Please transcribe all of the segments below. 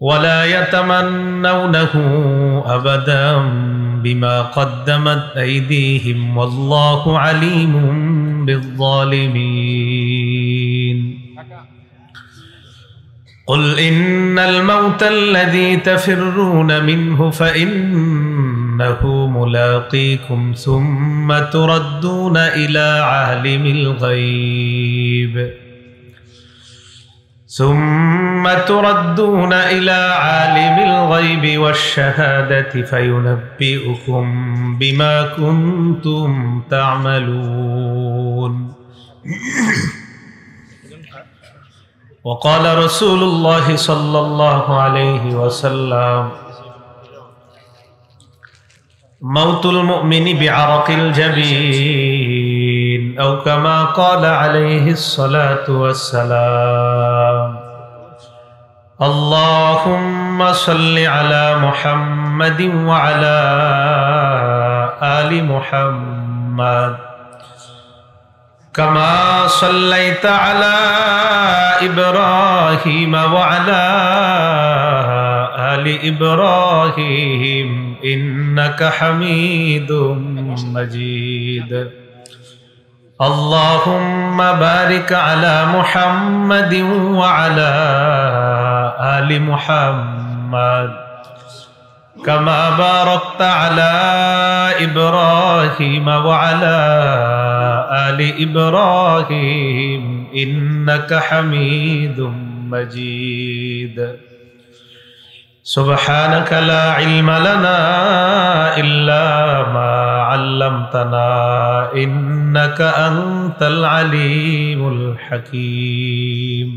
ولا يتمنونه أبدا بما قدمت أيديهم والله عليم بالظالمين قل إن الموت الذي تفرون منه فإنه ملاقيكم ثم تردون إلى عالم الغيب والشهادة فينبئكم بما كنتم تعملون وقال رسول الله صلى الله عليه وسلم موت المؤمن بعرق الجبين أو كما قال عليه الصلاة والسلام اللهم صل على محمد وعلى آل محمد كما صليت على إبراهيم وعلى آل إبراهيم إنك حميد مجيد اللهم بارك على محمد وعلى آل محمد كما باركت على إبراهيم وعلى آل إبراهيم إنك حميد مجيد سبحانك لا علم لنا إلا ما علمتنا إنك أنت العليم الحكيم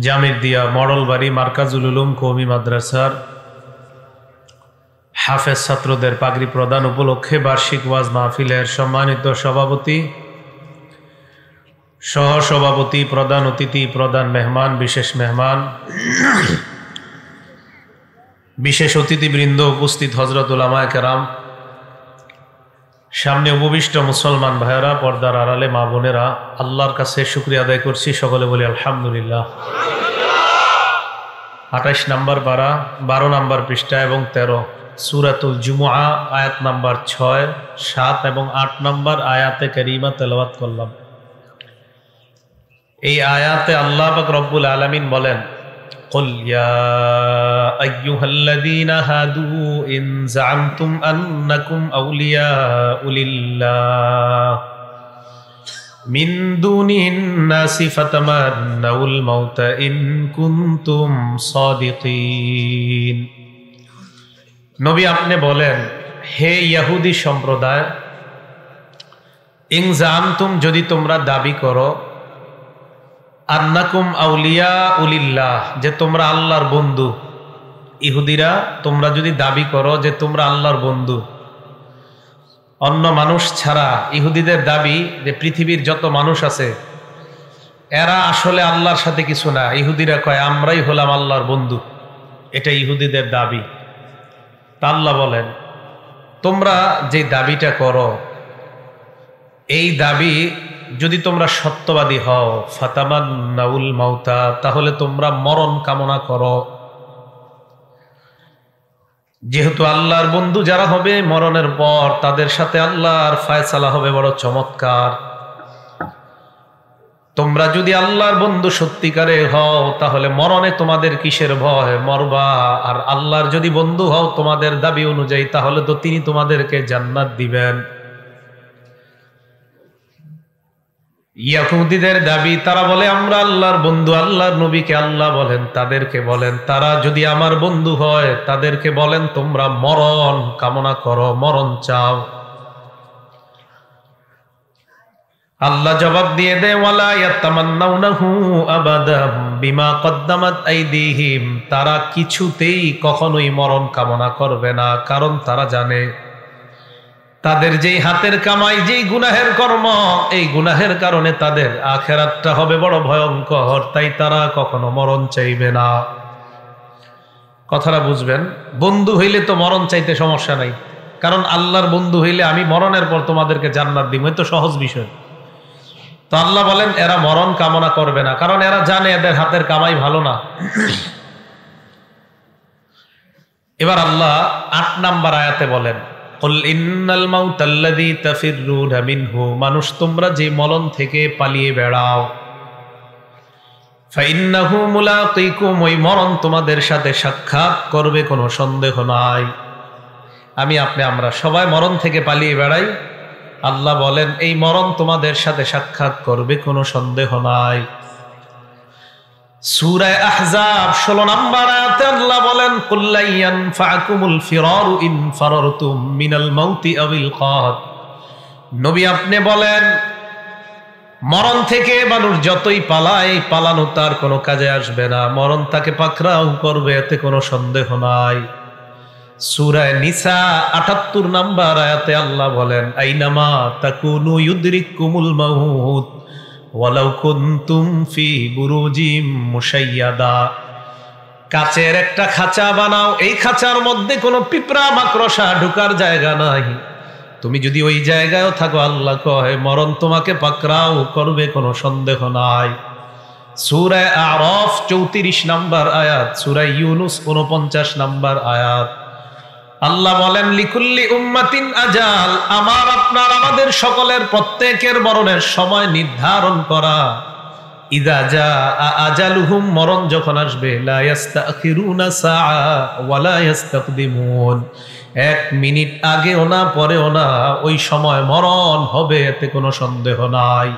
জামিদিয়া model বাড়ি মার্কাজুল উলুম কওমি মাদ্রাসার হাফেজ ছাত্রদের পাগড়ি প্রদান উপলক্ষে বার্ষিক ওয়াজ মাহফিলের সম্মানিত সভাপতি, সহসভাপতি, প্রধান অতিথি, প্রধান মেহমান, বিশেষ মেহমান, বিশেষ অতিথিবৃন্দ, উপস্থিত হযরত উলামায়ে কেরাম, সামনে উপবিষ্ট মুসলমান ভাইয়েরা, পর্দার আড়ালে মা বোনেরা, আল্লাহর কাছে শুকরিয়া আদায় করছি। সকলে বলি আলহামদুলিল্লাহ। 28 নম্বর পারা, 12 নম্বর পৃষ্ঠা এবং 13 সূরাতুল জুমুআ আয়াত নাম্বার 6, 7 এবং 8 নম্বর আয়াতে কারিমা তেলাওয়াত করলাম। এই আয়াতে আল্লাহ পাক রব্বুল আলামিন বলেন, قل يا أيها الذين هادوا إن زعمتم أنكم أولياء لله من دون الناس فتمنوا الموت إن كنتم صادقين। নবী আপনি বলেন, হে ইহুদি সম্প্রদায়, ইন জামতুম, যদি তোমরা দাবি করো, আন্নাকুম আউলিয়া উলিল্লাহ, যে তোমরা আল্লাহর বন্ধু। ইহুদিরা, তোমরা যদি দাবি করো যে তোমরা আল্লাহর বন্ধু, অন্য মানুষ ছাড়া ইহুদিদের দাবি যে পৃথিবীর যত মানুষ আছে এরা আসলে আল্লাহর সাথে কিছু না। ইহুদিরা কয় আমরাই হলাম আল্লাহর বন্ধু, এটা ইহুদিদের দাবি। তা আল্লাহ বলেন, তোমরা যে দাবিটা করো, এই দাবি যদি তোমরা সত্যবাদী হও, ফাতামান্নাউল মাউতা, তাহলে তোমরা মরণ কামনা করো। যেহেতু আল্লাহর বন্ধু যারা হবে, মরণের পর তাদের সাথে আল্লাহর ফায়সালা হবে বড় চমৎকার। তোমরা যদি আল্লাহর বন্ধু সত্যিকারে হও, তাহলে মরণে তোমাদের কিসের ভয়, মরবা। আর আল্লাহর যদি বন্ধু হও তোমাদের দাবি অনুযায়ী, তাহলে তো তিনি তোমাদেরকে জান্নাত দিবেন। ইহুদিদের দাবি, তারা বলে আমরা আল্লাহর বন্ধু। আল্লাহর নবীকে আল্লাহ বলেন, তাদেরকে বলেন তারা যদি আমার বন্ধু হয়, তাদেরকে বলেন তোমরা মরণ কামনা করো, মরণ চাও। আল্লাহ জবাব দিয়ে দেয়, ওয়ালা ইয়াতামান্নাউনাহু আবাদা বিমা কদ্দামাত আইদিহিম, তারা কিছুতেই কখনোই মরণ কামনা করবে না, কারণ তারা জানে তাদের যেই হাতের কামাই, যেই গুনাহের কর্ম, এই গুনাহের কারণে তাদের আখিরাতটা হবে বড় ভয়ঙ্কর, তাই তারা কখনো মরণ চাইবে না। কথাটা বুঝবেন। বন্ধু হইলে তো মরণ চাইতে সমস্যা নাই, কারণ আল্লাহর বন্ধু হইলে আমি মরণের পর তোমাদেরকে জান্নাত দিব, এ তো সহজ বিষয়। তো আল্লাহ বলেন এরা মরণ কামনা করবে না, কারণ এরা জানে এদের হাতের কামাই ভালো না। এবার আল্লাহ ৮ নাম্বার আয়াতে বলেন, কুল ইন্নাল মাউতাল্লাযী তাফিররুনা মিনহু, মানুষ তোমরা যে মরণ থেকে পালিয়ে বেড়াও, ফাইন্নাহু মুলাকিকুম, ওই মরণ তোমাদের সাথে সাক্ষাৎ করবে, কোনো সন্দেহ নাই। আমরা সবাই মরণ থেকে পালিয়ে বেড়াই, আল্লাহ বলেন এই মরণ তোমাদের সাথে সাক্ষাৎ করবে, কোনো সন্দেহ নাই। সূরা আহজাব 16 নম্বর আয়াতে আল্লাহ বলেন, কুল লা ইয়ানফাকুমুল ফিরারু ইন ফারারতুম মিনাল মাউতি আবিল কাত। নবী আপনি বলেন মরণ থেকে মানুষ যতই পালায়, পালানো তার কোনো কাজে আসবে না, মরণ তাকে পাকড়াও করবে, এতে কোনো সন্দেহ নাই। সূরা নিসা ৭৮ নম্বর আয়াতে আল্লাহ বলেন, আইনামা তাকুনু ইউদরিকুমুল মাউত ওয়ালাউ কুনতুম ফি বুরুজিম মুশাইয়াদা। কাচের একটা খাঁচা বানাও, এই খাঁচার মধ্যে কোনো পিঁপড়া মাকড়সা ঢোকার জায়গা নাই, তুমি যদি ওই জায়গায়ও থাকো, আল্লাহ কয় মরণ তোমাকে পাকড়াও করবে, কোনো সন্দেহ নাই। সূরা আরাফ 34 নম্বর আয়াত, সূরা ইউনুস 49 নম্বর আয়াত আল্লাহ বলেন, লিকুল্লি উম্মাতিন আজাল, আমাদের সকলের প্রত্যেকের মরণের সময় নির্ধারণ করা। ইযা জাআ আজালুহুম, মরণ যখন আসবে, লা ইস্তাখিরুনা সাআ ওয়া লা ইস্তাকদিমুন, 1 মিনিট আগেও না পরেও না, ওই সময় মরণ হবে, এতে কোনো সন্দেহ নাই।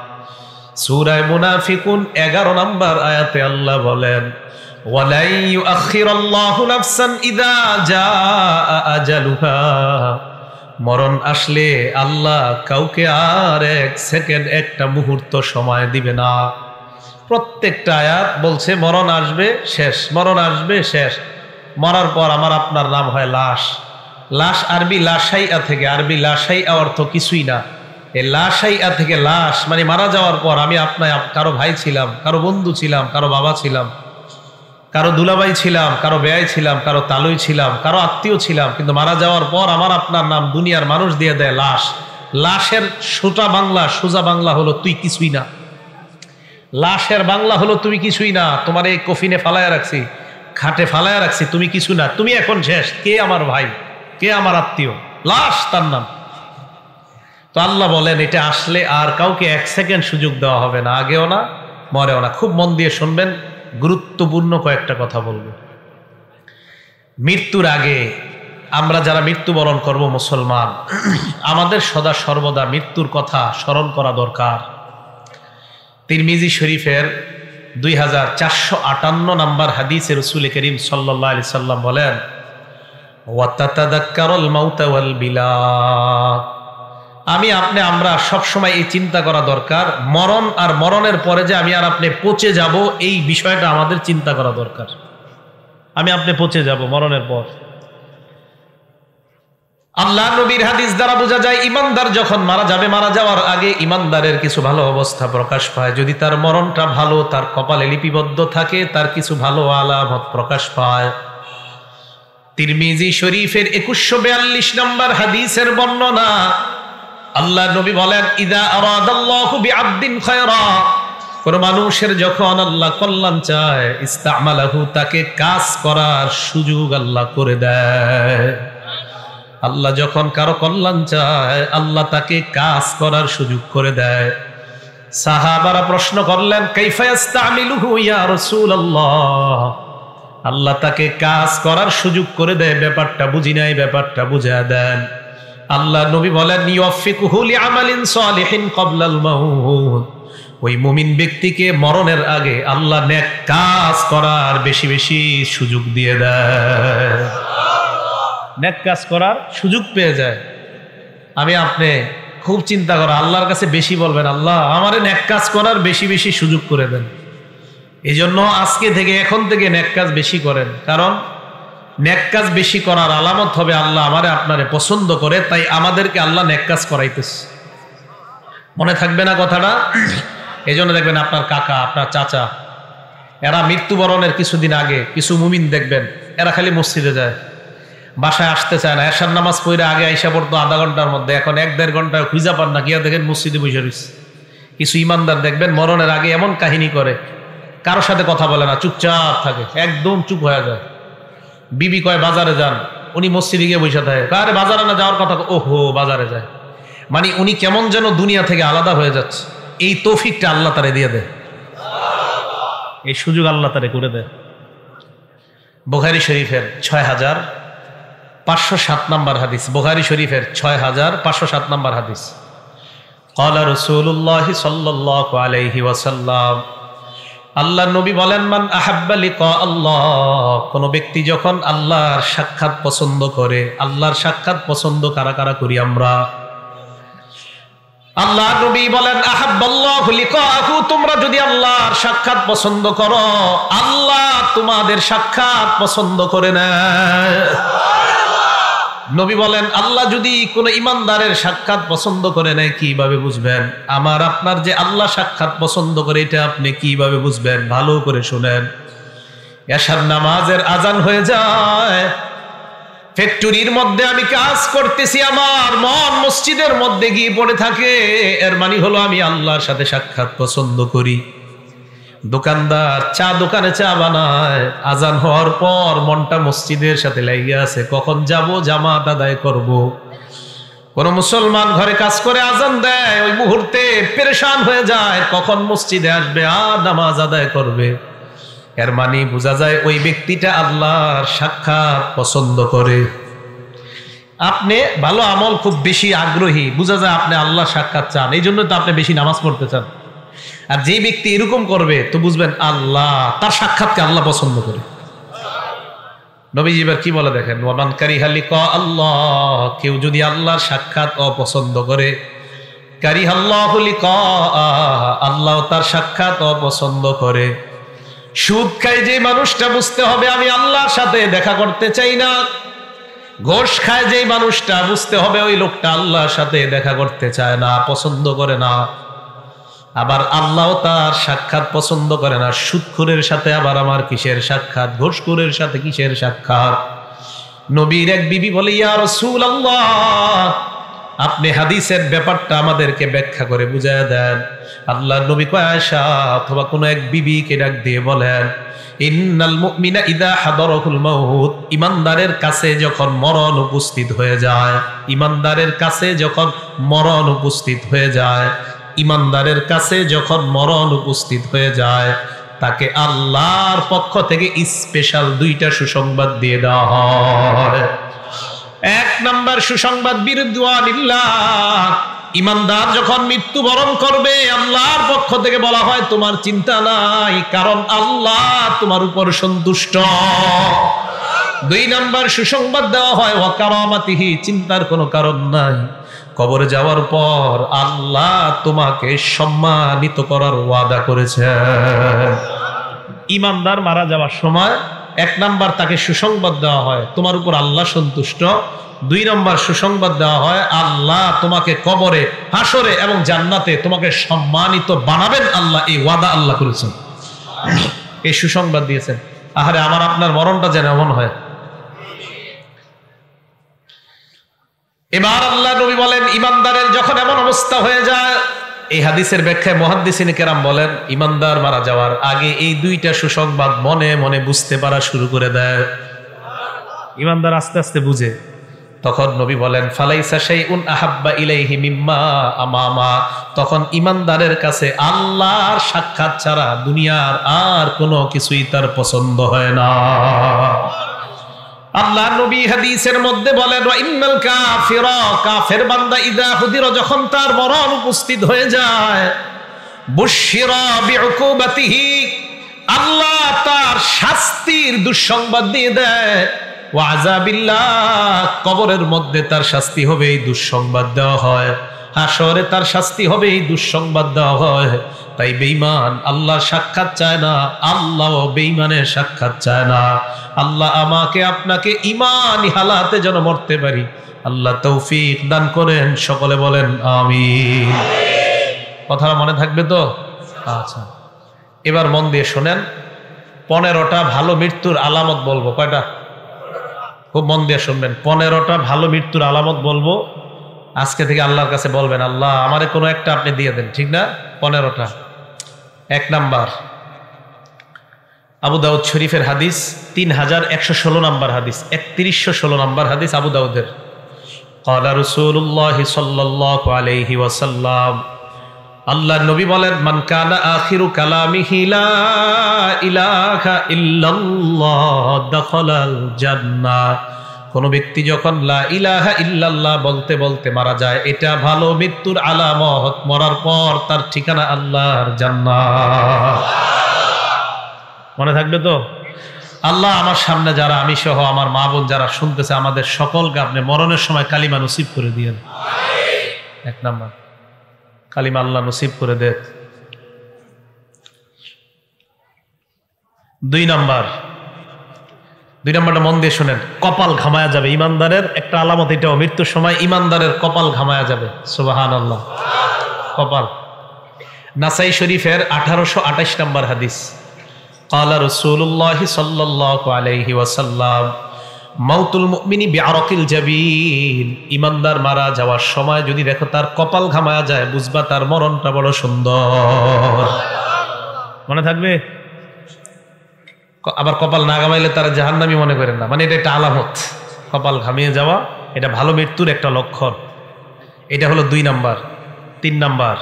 সূরা মুনাফিকুন 11 নম্বর আয়াতে আল্লাহ বলেন, ওয়ালা ইউআখিরুল্লাহু নাফসান ইযা জাআ আজালুহা, মরণ আসলে আল্লাহ কাউকে আর 1 সেকেন্ড, একটা মুহূর্ত সময় দিবে না। প্রত্যেকটা আয়াত বলছে মরণ আসবে শেষ, মরণ আসবে শেষ। মরার পর আমার আপনার নাম হয় লাশ। লাশ আরবি লাশাইয়া থেকে, আরবি লাশাইয়া অর্থ কিছুই না, এই লাশাইয়া থেকে লাশ মানে মারা যাওয়ার পর আমি আপনার কারো ভাই ছিলাম, কারো বন্ধু ছিলাম, কারো বাবা ছিলাম, কারো দুলাভাই ছিলাম, কারো বেয়াই ছিলাম, কারো তালুই ছিলাম, কারো আত্মীয় ছিলাম, কিন্তু মারা যাওয়ার পর আমার আপনার নাম দুনিয়ার মানুষ দিয়ে দেয় লাশ। লাশের সোজা বাংলা হলো তুই কিছুই না। লাশের বাংলা হলো তুমি কিছুই না, তোমার এই কফিনে ফালায়া রাখছি, খাটে ফালায়া রাখছি, তুমি কিছু না, তুমি এখন শেষ। কে আমার ভাই, কে আমার আত্মীয়, লাশ তার নাম। তো আল্লাহ বলেন এটা আসলে আর কাউকে 1 সেকেন্ড সুযোগ দেওয়া হবে না, আগেও না মরেও না। খুব মন দিয়ে শুনবেন, গুরুত্বপূর্ণ কয়েকটা কথা বলবো। মৃত্যুর আগে আমরা যারা মৃত্যুবরণ করব মুসলমান, আমাদের সদা সর্বদা মৃত্যুর কথা স্মরণ করা দরকার। তিরমিজি শরীফের 2458 নম্বর হাদিসে রাসূল করিম সাল্লাল্লাহু আলাইহি সাল্লাম বলেন, ওয়া তাতাযাক্কারুল মাউতা ওয়াল বিলা। আমরা সবসময় এই চিন্তা করা দরকার, মরণ আর মরণের পরে যে আমি আর আপনি পচে যাব, এই বিষয়টা আমাদের চিন্তা করা দরকার। আমি আপনি পচে যাব মরণের পর। আল্লাহ নবীর হাদিস দ্বারা বোঝা যায় ইমানদার যখন মারা যাবে, মারা যাওয়ার আগে ইমানদারের কিছু ভালো অবস্থা প্রকাশ পায়। যদি তার মরণটা ভালো, তার কপালে লিপিবদ্ধ থাকে, তার কিছু ভালো আলামত প্রকাশ পায়। তিরমিজি শরীফের 2142 নম্বর হাদিসের বর্ণনা, আল্লাহ নবী বলেন, ইদা আরাদাল্লাহু বিআবদিন খায়রা, কোন মানুষের যখন আল্লাহ কল্যাণ চায়, ইস্তামালাহু, তাকে কাজ করার সুযোগ আল্লাহ করে দেয়। আল্লাহ যখন কারো কল্যাণ চায়, আল্লাহ তাকে কাজ করার সুযোগ করে দেয়। সাহাবারা প্রশ্ন করলেন, কাইফা ইস্তামিলুহু ইয়া রাসূলুল্লাহ, আল্লাহ তাকে কাজ করার সুযোগ করে দেয়, ব্যাপারটা বুঝি নাই, ব্যাপারটা বুঝা দেন। আল্লাহ নবী বলেন, ইউফিকুহু লিআমালিন সালিহিন ক্বাবলাল মাউত, ওই মুমিন ব্যক্তিকে মরণের আগে আল্লাহ নেক কাজ করার বেশি বেশি সুযোগ দিয়ে দেয়, নেক কাজ করার সুযোগ পেয়ে যায়। আপনি খুব চিন্তা করা, আল্লাহর কাছে বেশি বলবেন, আল্লাহ আমারে নেক কাজ করার বেশি বেশি সুযোগ করে দেন। এই জন্য আজকে থেকে, এখন থেকে নেক কাজ বেশি করেন, কারণ নেক কাজ বেশি করার আলামত হবে আল্লাহ আমারে আপনারে পছন্দ করে, তাই আমাদেরকে আল্লাহ নেক কাজ করাইতেছে। মনে থাকবে না কথাটা? এই জন্য দেখবেন আপনার কাকা, আপনার চাচা, এরা মৃত্যুবরণের কিছুদিন আগে কিছু মুমিন দেখবেন, এরা খালি মসজিদে যায়, বাসায় আসতে চায় না। এশার নামাজ পড়ে আগে আইসা পড়তো আধা ঘন্টার মধ্যে, এখন 1-1.5 ঘন্টা খুঁজা পান না, গিয়া দেখেন মসজিদে বসে রয়েছে। কিছু ইমানদার দেখবেন মরণের আগে এমন কাহিনী করে, কারোর সাথে কথা বলে না, চুপচাপ থাকে, একদম চুপ হয়ে যায়। বিবি কয় বাজারে যান, উনি মসজিদে গিয়ে বসে থাকে, আরে বাজারে না যাওয়ার কথা, ওহো বাজারে যায়। মানে উনি কেমন যেন দুনিয়া থেকে আলাদা হয়ে যাচ্ছে। এই তৌফিকটা আল্লাহ তারে দিয়ে দেয়, এই সুযোগ আল্লাহ তারে করে দেয়। বুখারী শরীফের 6507 নম্বর হাদিস, বুখারী শরীফের 6507 নম্বর হাদিস। ক্বালা রাসূলুল্লাহ সাল্লাল্লাহু আলাইহি ওয়াসাল্লাম, আল্লাহ নবী বলেন, মান আহাব্বা লিকা আল্লাহ, কোন ব্যক্তি যখন আল্লাহর সাক্ষাৎ পছন্দ করে। আল্লাহর সাক্ষাৎ পছন্দ কারা কারা করি আমরা? আল্লাহ নবী বলেন, আহাব্বাল্লাহু লিকাহু, তোমরা যদি আল্লাহর সাক্ষাৎ পছন্দ করো, আল্লাহ তোমাদের সাক্ষাৎ পছন্দ করে না। নবী বলেন, আল্লাহ যদি কোন ইমানদারের সাক্ষাৎ পছন্দ করে নেয়, কিভাবে বুঝবেন? আমার আপনার যে আল্লাহ সাক্ষাৎ পছন্দ করে, এটা আপনি কিভাবে বুঝবেন? ভালো করে শুনেন। এশার নামাজের আজান হয়ে যায়, ফ্যাক্টরির মধ্যে আমি কাজ করতেছি, আমার মন মসজিদের মধ্যে গিয়ে পড়ে থাকে, এর মানে হলো আমি আল্লাহর সাথে সাক্ষাৎ পছন্দ করি। দোকানদার চা দোকানে চা বানায়, আজান হওয়ার পর মনটা মসজিদের সাথে লেগে আছে, কখন যাব জামাত আদায় করব। কোন মুসলমান ঘরে কাজ করে আজান দেয়, ওই মুহূর্তে পেরেশান হয়ে যায়, কখন মসজিদে আসবে আর নামাজ আদায় করবে। এর মানে বোঝা যায় ওই ব্যক্তিটা আল্লাহর সাক্ষাৎ পছন্দ করে। আপনি ভালো আমল খুব বেশি আগ্রহী, বোঝা যায় আপনি আল্লাহর সাক্ষাৎ চান, এই জন্য তো আপনি বেশি নামাজ পড়তে চান। আর যে ব্যক্তি এরকম করবে, তো বুঝবেন আল্লাহ তার সাক্ষাৎকে আল্লাহ পছন্দ করে। নবীজি এবার কি বলে দেখেন, ওয়ামান কারিহা লিকা আল্লাহ, কেউ যদি আল্লাহর সাক্ষাৎ অপছন্দ করে, কারিহাল্লাহু লিকা, আল্লাহ তার সাক্ষাৎ অপছন্দ করে। সুদ খায় যে মানুষটা, বুঝতে হবে আমি আল্লাহর সাথে দেখা করতে চাই না। ঘোষ খায় যে মানুষটা, বুঝতে হবে ওই লোকটা আল্লাহর সাথে দেখা করতে চায় না, পছন্দ করে না। আবার আল্লাহ তার সাক্ষাৎ পছন্দ করে না। সুদখোরের সাথে আবার আমার কিসের সাক্ষাৎ, ঘোষখোরের সাথে কিসের সাক্ষাৎ? নবীর এক বিবি বলে, ইয়া রাসূলুল্লাহ, আপনি হাদিসের ব্যাপারটা আমাদেরকে ব্যাখ্যা করে বুঝায় দেন। আল্লাহ নবী কয়, আয়েশা অথবা কোন এক বিবিকে ডাক দিয়ে বলেন, ইন্নাল মুমিনা ইযা হাদারাহুল মাউত, ইমানদারের কাছে যখন মরণ উপস্থিত হয়ে যায়, ইমানদারের কাছে যখন মরণ উপস্থিত হয়ে যায়, ইমানদারের কাছে যখন মরণ উপস্থিত হয়ে যায়, তাকে আল্লাহর পক্ষ থেকে স্পেশাল দুইটা সুসংবাদ দিয়ে দেওয়া হয়। এক নাম্বার সুসংবাদ, বিরদওয়ানিল্লাহ, ইমানদার যখন মৃত্যুবরণ করবে, আল্লাহর পক্ষ থেকে বলা হয় তোমার চিন্তা নাই, কারণ আল্লাহ তোমার উপর সন্তুষ্ট। দুই নাম্বার সুসংবাদ দেওয়া হয়, ওয়া কারামাতিহি, চিন্তার কোনো কারণ নাই, কবরে যাওয়ার পর আল্লাহ তোমাকে সম্মানিত করার ওয়াদা করেছেন। ইমানদার মারা যাওয়ার সময় এক নাম্বার তাকে সুসংবাদ দেওয়া হয়, তোমার উপর আল্লাহ সন্তুষ্ট। দুই নম্বর সুসংবাদ দেওয়া হয়, আল্লাহ তোমাকে কবরে, হাসরে এবং জান্নাতে তোমাকে সম্মানিত বানাবেন, আল্লাহ এই ওয়াদা আল্লাহ করেছেন, এই সুসংবাদ দিয়েছেন। আহারে আমার আপনার মরণটা যেন এমন হয়। এবার আল্লাহ নবী বলেন, ইমানদারের যখন এমন অবস্থা হয়ে যায়, এই হাদিসের ব্যাখ্যায় মুহাদ্দিসিন কেরাম বলেন, ইমানদার মারা যাওয়ার আগে এই দুইটা সুসংবাদ মনে মনে বুঝতে পারা শুরু করে দেয়। ইমানদার আস্তে আস্তে বুঝে। তখন নবী বলেন, ফালাইসা শাইউন আহাব্বা ইলাইহি মিম্মা আমামা, তখন ইমানদারের কাছে আল্লাহর সাক্ষাৎ ছাড়া দুনিয়ার আর কোনো কিছুই তার পছন্দ হয় না। আল্লাহ নবী হাদিসের মধ্যে বলেন, ওয়া ইন্নাল কাফিরা, কাফের বান্দা ইযা হুদিরা, যখন তার মরণ উপস্থিত হয়ে যায়, বুশিরা বিউকুবাতিহি, আল্লাহ তার শাস্তির দুঃসংবাদ দিয়ে দেয়। ওয়া আযাবিল্লাহ, কবরের মধ্যে তার শাস্তি হবে এই দুঃসংবাদ দেওয়া হয়। হাসরে তার শাস্তি হবে এই দুঃসংবাদ দেওয়া হয়। তাই বেঈমান আল্লাহর সাক্ষাৎ চায় না, আল্লাহ বেঈমানের সাক্ষাৎ চায় না। আল্লাহ আমাকে আপনাকে ঈমানি হালাতে যেন মরতে পারি, আল্লাহ তৌফিক দান করেন। সকলে বলেন আমিন। কথা মনে থাকবে তো? আচ্ছা, এবার মন দিয়ে শোনেন। 15টা ভালো মৃত্যুর আলামত বলবো। কয়টা? খুব মন দিয়ে শুনবেন। 15টা ভালো মৃত্যুর আলামত বলবো, আজকে থেকে আল্লাহর কাছে বলবেন, আল্লাহ আমারে কোনো একটা আপনি দিয়ে দেন, ঠিক না? 15টা। 1 নাম্বার আবু দাউদ শরীফের হাদিস 3116 নাম্বার হাদিস, 3116 নাম্বার হাদিস আবু দাউদের। ক্বালা রাসূলুল্লাহ সাল্লাল্লাহু আলাইহি ওয়াসাল্লাম, আল্লাহর নবী বলেন, মান কানা আখিরু কালামিহি লা ইলাহা ইল্লাল্লাহ দাখালাল জান্নাহ। কোন ব্যক্তি যখন লা ইলাহা ইল্লাল্লাহ বলতে বলতে মারা যায়, এটা ভালো মৃত্যুর আলামত। মরার পর তার ঠিকানা আল্লাহর জান্নাত। মনে থাকবে তো? আল্লাহ আমার সামনে যারা, আমি সহ আমার মা বোন যারা শুনতেছে, আমাদের সকলকে আপনি মরণের সময় কালিমা নসিব করে দিয়েন। 1 নাম্বার কালিমা আল্লাহ নসিব করে দেন। 2 নাম্বারটা মন দিয়ে শোনেন, কপাল ঘামায়া যাবে। ইমানদারের একটা আলামত এটাও, মৃত্যুর সময় ইমানদারের কপাল ঘামায়া যাবে। সুবহানাল্লাহ। কপাল। নাসাই শরীফের 1828 নাম্বার হাদিস। ক্বালা রাসূলুল্লাহ সাল্লাল্লাহু আলাইহি ওয়াসাল্লাম, মাউতুল মুমিনি বিআরাকিল জাবিন। ইমানদার মারা যাওয়ার সময় যদি দেখো তার কপাল ঘামায়া যায়, বুঝবা তার মরণটা বড় সুন্দর। মনে থাকবে? আবার কপাল না ঘামাইলে তারা জাহান্নামী মনে করেন না, মানে এটা একটা আলামত। কপাল ঘামিয়ে যাওয়া এটা ভালো মৃত্যুর একটা লক্ষণ। এটা হলো 2 নাম্বার। 3 নাম্বার,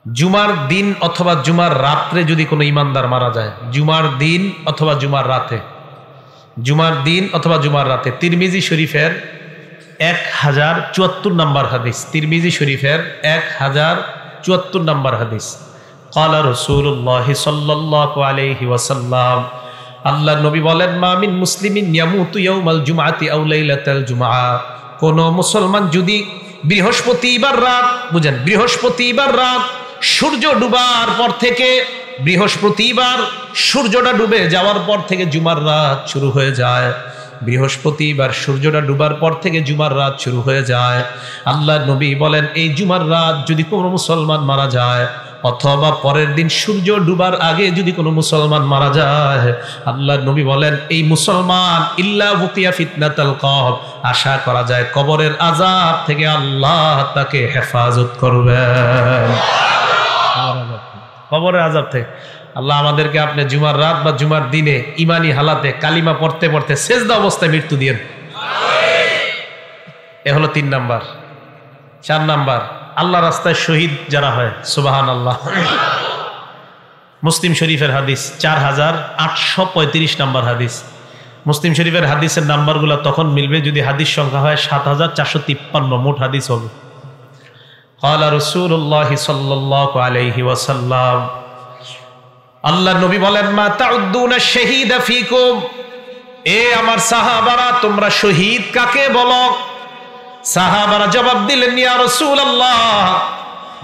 জুমার দিন অথবা জুমার রাত্রে যদি কোনো ইমানদার মারা যায়, জুমার দিন অথবা জুমার রাতে, জুমার দিন অথবা জুমার রাতে। তিরমিজি শরীফের 1074 নাম্বার হাদিস, তিরমিজি শরীফের 1074 নাম্বার হাদিস। ক্বালা রাসূলুল্লাহ সাল্লাল্লাহু আলাইহি ওয়াসাল্লাম, আল্লাহর নবী বলেন, মা মিন মুসলিমিন ইয়ামুতু ইয়াউমাল জুমআতি আও লাইলাতাল জুমআ। কোন মুসলমান যদি বৃহস্পতিবার রাত, বুঝেন, বৃহস্পতিবার রাত সূর্য ডুবার পর থেকে, বৃহস্পতিবার সূর্যটা ডুবে যাওয়ার পর থেকে জুমার রাত শুরু হয়ে যায়। বৃহস্পতিবার সূর্যটা ডুবার পর থেকে জুমার রাত শুরু হয়ে যায়। আল্লাহর নবী বলেন, এই জুমার রাত যদি কোনো মুসলমান মারা যায়, অথবা পরের দিন সূর্য ডুবার আগে যদি কোনো মুসলমান মারা যায়, আল্লাহর নবী বলেন, এই মুসলমান ইল্লা বুকিয়া ফিতনাতাল কবর, আশা করা যায় কবরের আযাব থেকে আল্লাহ তাকে হেফাজত করবেন। কবরের আযাব থেকে আল্লাহ আমাদেরকে আপনি জুমার রাত বা জুমার দিনে ইমানি হালাতে কালিমা পড়তে পড়তে সেজদা অবস্থায় মৃত্যু দিয়েন। এ হলো 3 নাম্বার। 4 নাম্বার, আল্লাহ রাস্তায় শহীদ যারা হয়, সুবহানাল্লাহ। মুসলিম শরীফের হাদিস 4835 নাম্বার হাদিস। মুসলিম শরীফের হাদিসের নাম্বারগুলো তখন মিলবে যদি হাদিস সংখ্যা হয় 7453, মোট হাদিস হবে। ক্বালা রাসূলুল্লাহ সাল্লাল্লাহু আলাইহি ওয়াসাল্লাম, আল্লাহর নবী বলেন, মা তাউদ্দুনা শাহীদা ফীকুম। এ আমার সাহাবারা, তোমরা শহীদ কাকে বলো? সাহাবারা জবাব দিলেন, ইয়া রাসূলুল্লাহ,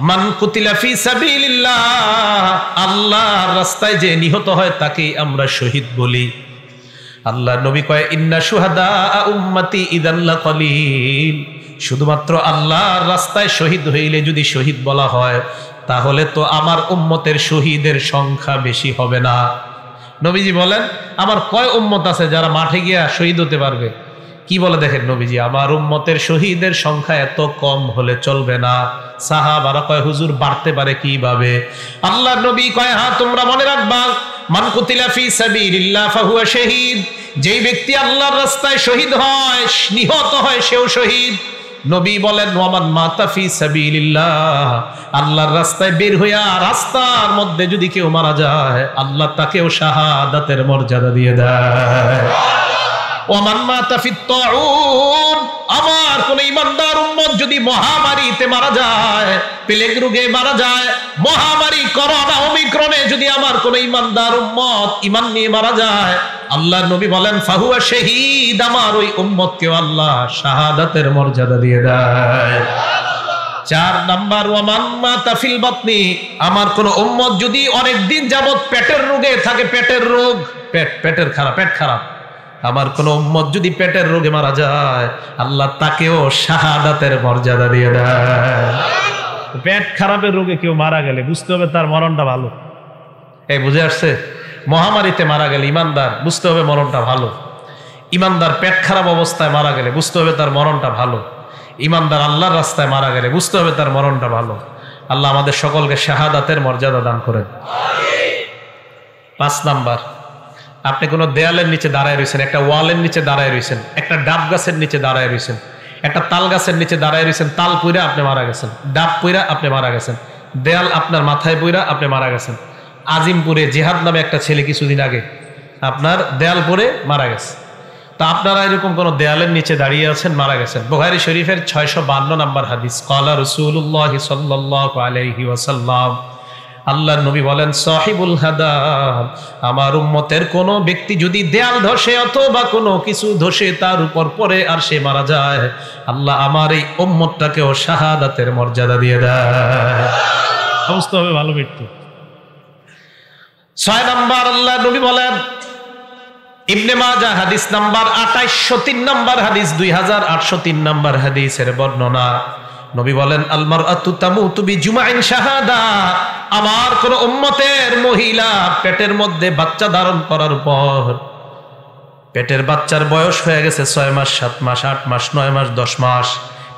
মান কুতিলা ফি সাবিলিল্লাহ, আল্লাহর রাস্তায় যে নিহত হয় তাকেই আমরা শহীদ বলি। আল্লাহর নবী কয়, ইন্না শুহাদা উম্মতি ইযান লাকালিল। শুধুমাত্র আল্লাহর রাস্তায় শহীদ হইলে যদি শহীদ বলা হয়, তাহলে তো আমার উম্মতের শহীদের সংখ্যা বেশি হবে না। নবীজি বলেন, আমার কয় উম্মত আছে যারা মাঠে গিয়া শহীদ হতে পারবে? কি বলে দেখেন নবীজি, আমার উম্মতের শহীদের সংখ্যা এত কম হলে চলবে না। সাহাবারা কয়, হুজুর বাড়তে পারে কিভাবে? আল্লাহর নবী কয়, হ্যাঁ তোমরা মনে রাখবা, মান কুতিলা ফি সাবিলিল্লাহ ফাহুয়া শাহীদ। যেই ব্যক্তি আল্লাহর রাস্তায় শহীদ হয়, নিহত হয়, সেও শহীদ। নবী বলেন, ওয়ামান মাতা ফি সাবিলিল্লাহ, আল্লাহর রাস্তায় বের হইয়া রাস্তার মধ্যে যদি কেউ মারা যায়, আল্লাহ তাকেও শাহাদাতের মর্যাদা দিয়ে দেয়। ওয়ামান মাতা ফিত তাউন, আমার কোন ইমানদার উম্মত যদি মহামারীতে মারা যায়, প্লেগ রোগে মারা যায়, মহামারী করোনা ওমিক্রনে যদি আমার কোন ইমানদার উম্মত ইমান নিয়ে মারা যায়, আল্লাহর নবী বলেন, ফাহুয়া শাহীদ, আমার ওই উম্মতকে আল্লাহ শাহাদাতের মর্যাদা দিয়ে দেয়। 4 নাম্বার, ওয়ামান মাতা ফিল বাতনি, আমার কোন উম্মত যদি অনেক দিন যাবত পেটের রোগে থাকে, পেটের রোগ, পেটের খারাপ, পেট খারাপ, আমার কোন উম্মত যদি পেটের রোগে মারা যায়, আল্লাহ তাকেও শাহাদাতের মর্যাদা দিয়ে দেয়। পেট খারাপের রোগে কেউ মারা গেলে বুঝতে হবে তার মরণটা ভালো। এই বুঝে আসছে? মহামারীতে মারা গেলে ইমানদার, বুঝতে হবে মরণটা ভালো। ইমানদার পেট খারাপ অবস্থায় মারা গেলে বুঝতে হবে তার মরণটা ভালো। ইমানদার আল্লাহর রাস্তায় মারা গেলে বুঝতে হবে তার মরণটা ভালো। আল্লাহ আমাদের সকলকে শাহাদাতের মর্যাদা দান করেন। 5 নাম্বার, আপনি কোনো দেয়ালের নিচে দাঁড়ায় রয়েছেন, একটা ওয়ালের নিচে দাঁড়ায় রয়েছেন, একটা ডাব গাছের নিচে দাঁড়ায় রয়েছেন, একটা তাল গাছের নিচে দাঁড়ায় রয়েছেন, তাল পুইরা আপনি মারা গেছেন, ডাব পুইরা আপনি মারা গেছেন, দেয়াল আপনার মাথায় পুইরা আপনি মারা গেছেন। আজিমপুরে জিহাদ নামে একটা ছেলে কিছুদিন আগে আপনার দেয়াল পরে মারা গেছে। তো আপনারা এরকম কোন দেয়ালের নিচে দাঁড়িয়ে আছেন, মারা গেছেন। বুখারী শরীফের 652 নম্বর হাদিস, ক্বালা রাসূলুল্লাহ সাল্লাল্লাহু আলাইহি ওয়াসাল্লাম, আল্লাহর নবী বলেন, সাহিবুল হাদাব, আমার উম্মতের কোন ব্যক্তি যদি দেয়াল ধসে অথবা কোনো কিছু ধসে তার উপর পড়ে আর সে মারা যায়, আল্লাহ আমার এই উম্মতটাকেও শাহাদাতের মর্যাদা দিয়ে দেয়। সমস্ত হবে ভালো মৃত্যু। 6 নাম্বার, আল্লাহর নবী বলেন, ইবনে মাজাহ হাদিস নাম্বার 2803 নাম্বার হাদিস, 2803 নাম্বার হাদিসের বর্ণনা, নবী বলেন, আল মারআতু তামুতু বিজুমাইন শাহাদা, আমার কোন উম্মতের মহিলা পেটের মধ্যে বাচ্চা ধারণ করার পর, পেটের বাচ্চার বয়স হয়ে গেছে 6 মাস, 7 মাস, 8 মাস, 9 মাস, 10 মাস,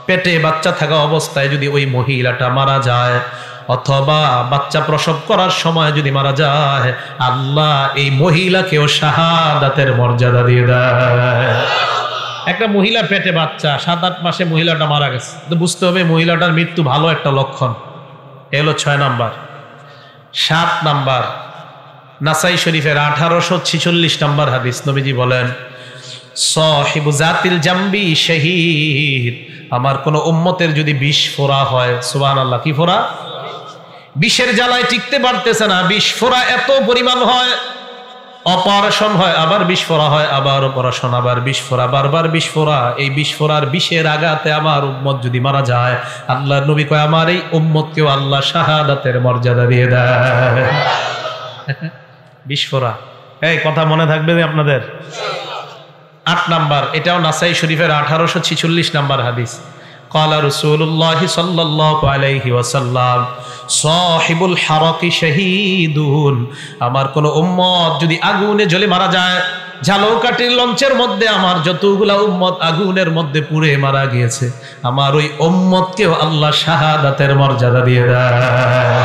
পেটে বাচ্চা থাকা অবস্থায় যদি ওই মহিলাটা মারা যায় অথবা বাচ্চা প্রসব করার সময় যদি মারা যায়, আল্লাহ এই মহিলাকেও শাহাদাতের মর্যাদা দিয়ে দেয়। একটা মহিলা পেটে বাচ্চা, 7-8 মাসে মহিলাটা মারা গেছে, তো বুঝতে হবে মহিলাটার মৃত্যু ভালো একটা লক্ষণ। এ হলো 6 নাম্বার। 7 নাম্বার, নাসাই শরীফের 1846 নাম্বার হাদিস, নবীজি বলেন, সাহিবু জাতিল জামবি শহীদ, আমার কোন উম্মতের যদি বিষ ফোড়া হয়, সুবহানাল্লাহ, কি ফোড়া? বিষের জ্বালায় টিকতে পারতেছে না, বিষ ফোড়া এত পরিমাণ হয়, অপারেশন হয়, আবার বিষ ফোড়া হয়, আবার অপারেশন, আবার বিষ ফোড়া, বারবার বিষ ফোড়া, এই বিষ ফোড়ার বিষের আঘাতে আমার উম্মত যদি মারা যায়, আল্লাহর নবী কয় আমার এই উম্মতকেও আল্লাহ শাহাদাতের মর্যাদা দিয়ে দেয়। বিষ ফোড়া, এই কথা মনে থাকবে আপনাদের। 8 নাম্বার, এটাও নাসাই শরীফের 1846 নাম্বার হাদিস, ক্বালা রাসূলুল্লাহ সাল্লাল্লাহু আলাইহি ওয়াসাল্লাম, সাহিবুল হারাকি শাহীদুন, আমার কোন উম্মত যদি আগুনে জ্বলে মারা যায়, ঝালকাঠির লঞ্চের মধ্যে আমার যতগুলা উম্মত আগুনের মধ্যে পুড়ে মারা গিয়েছে, আমার ওই উম্মতকেও আল্লাহ শাহাদাতের মর্যাদা দিয়ে দেয়।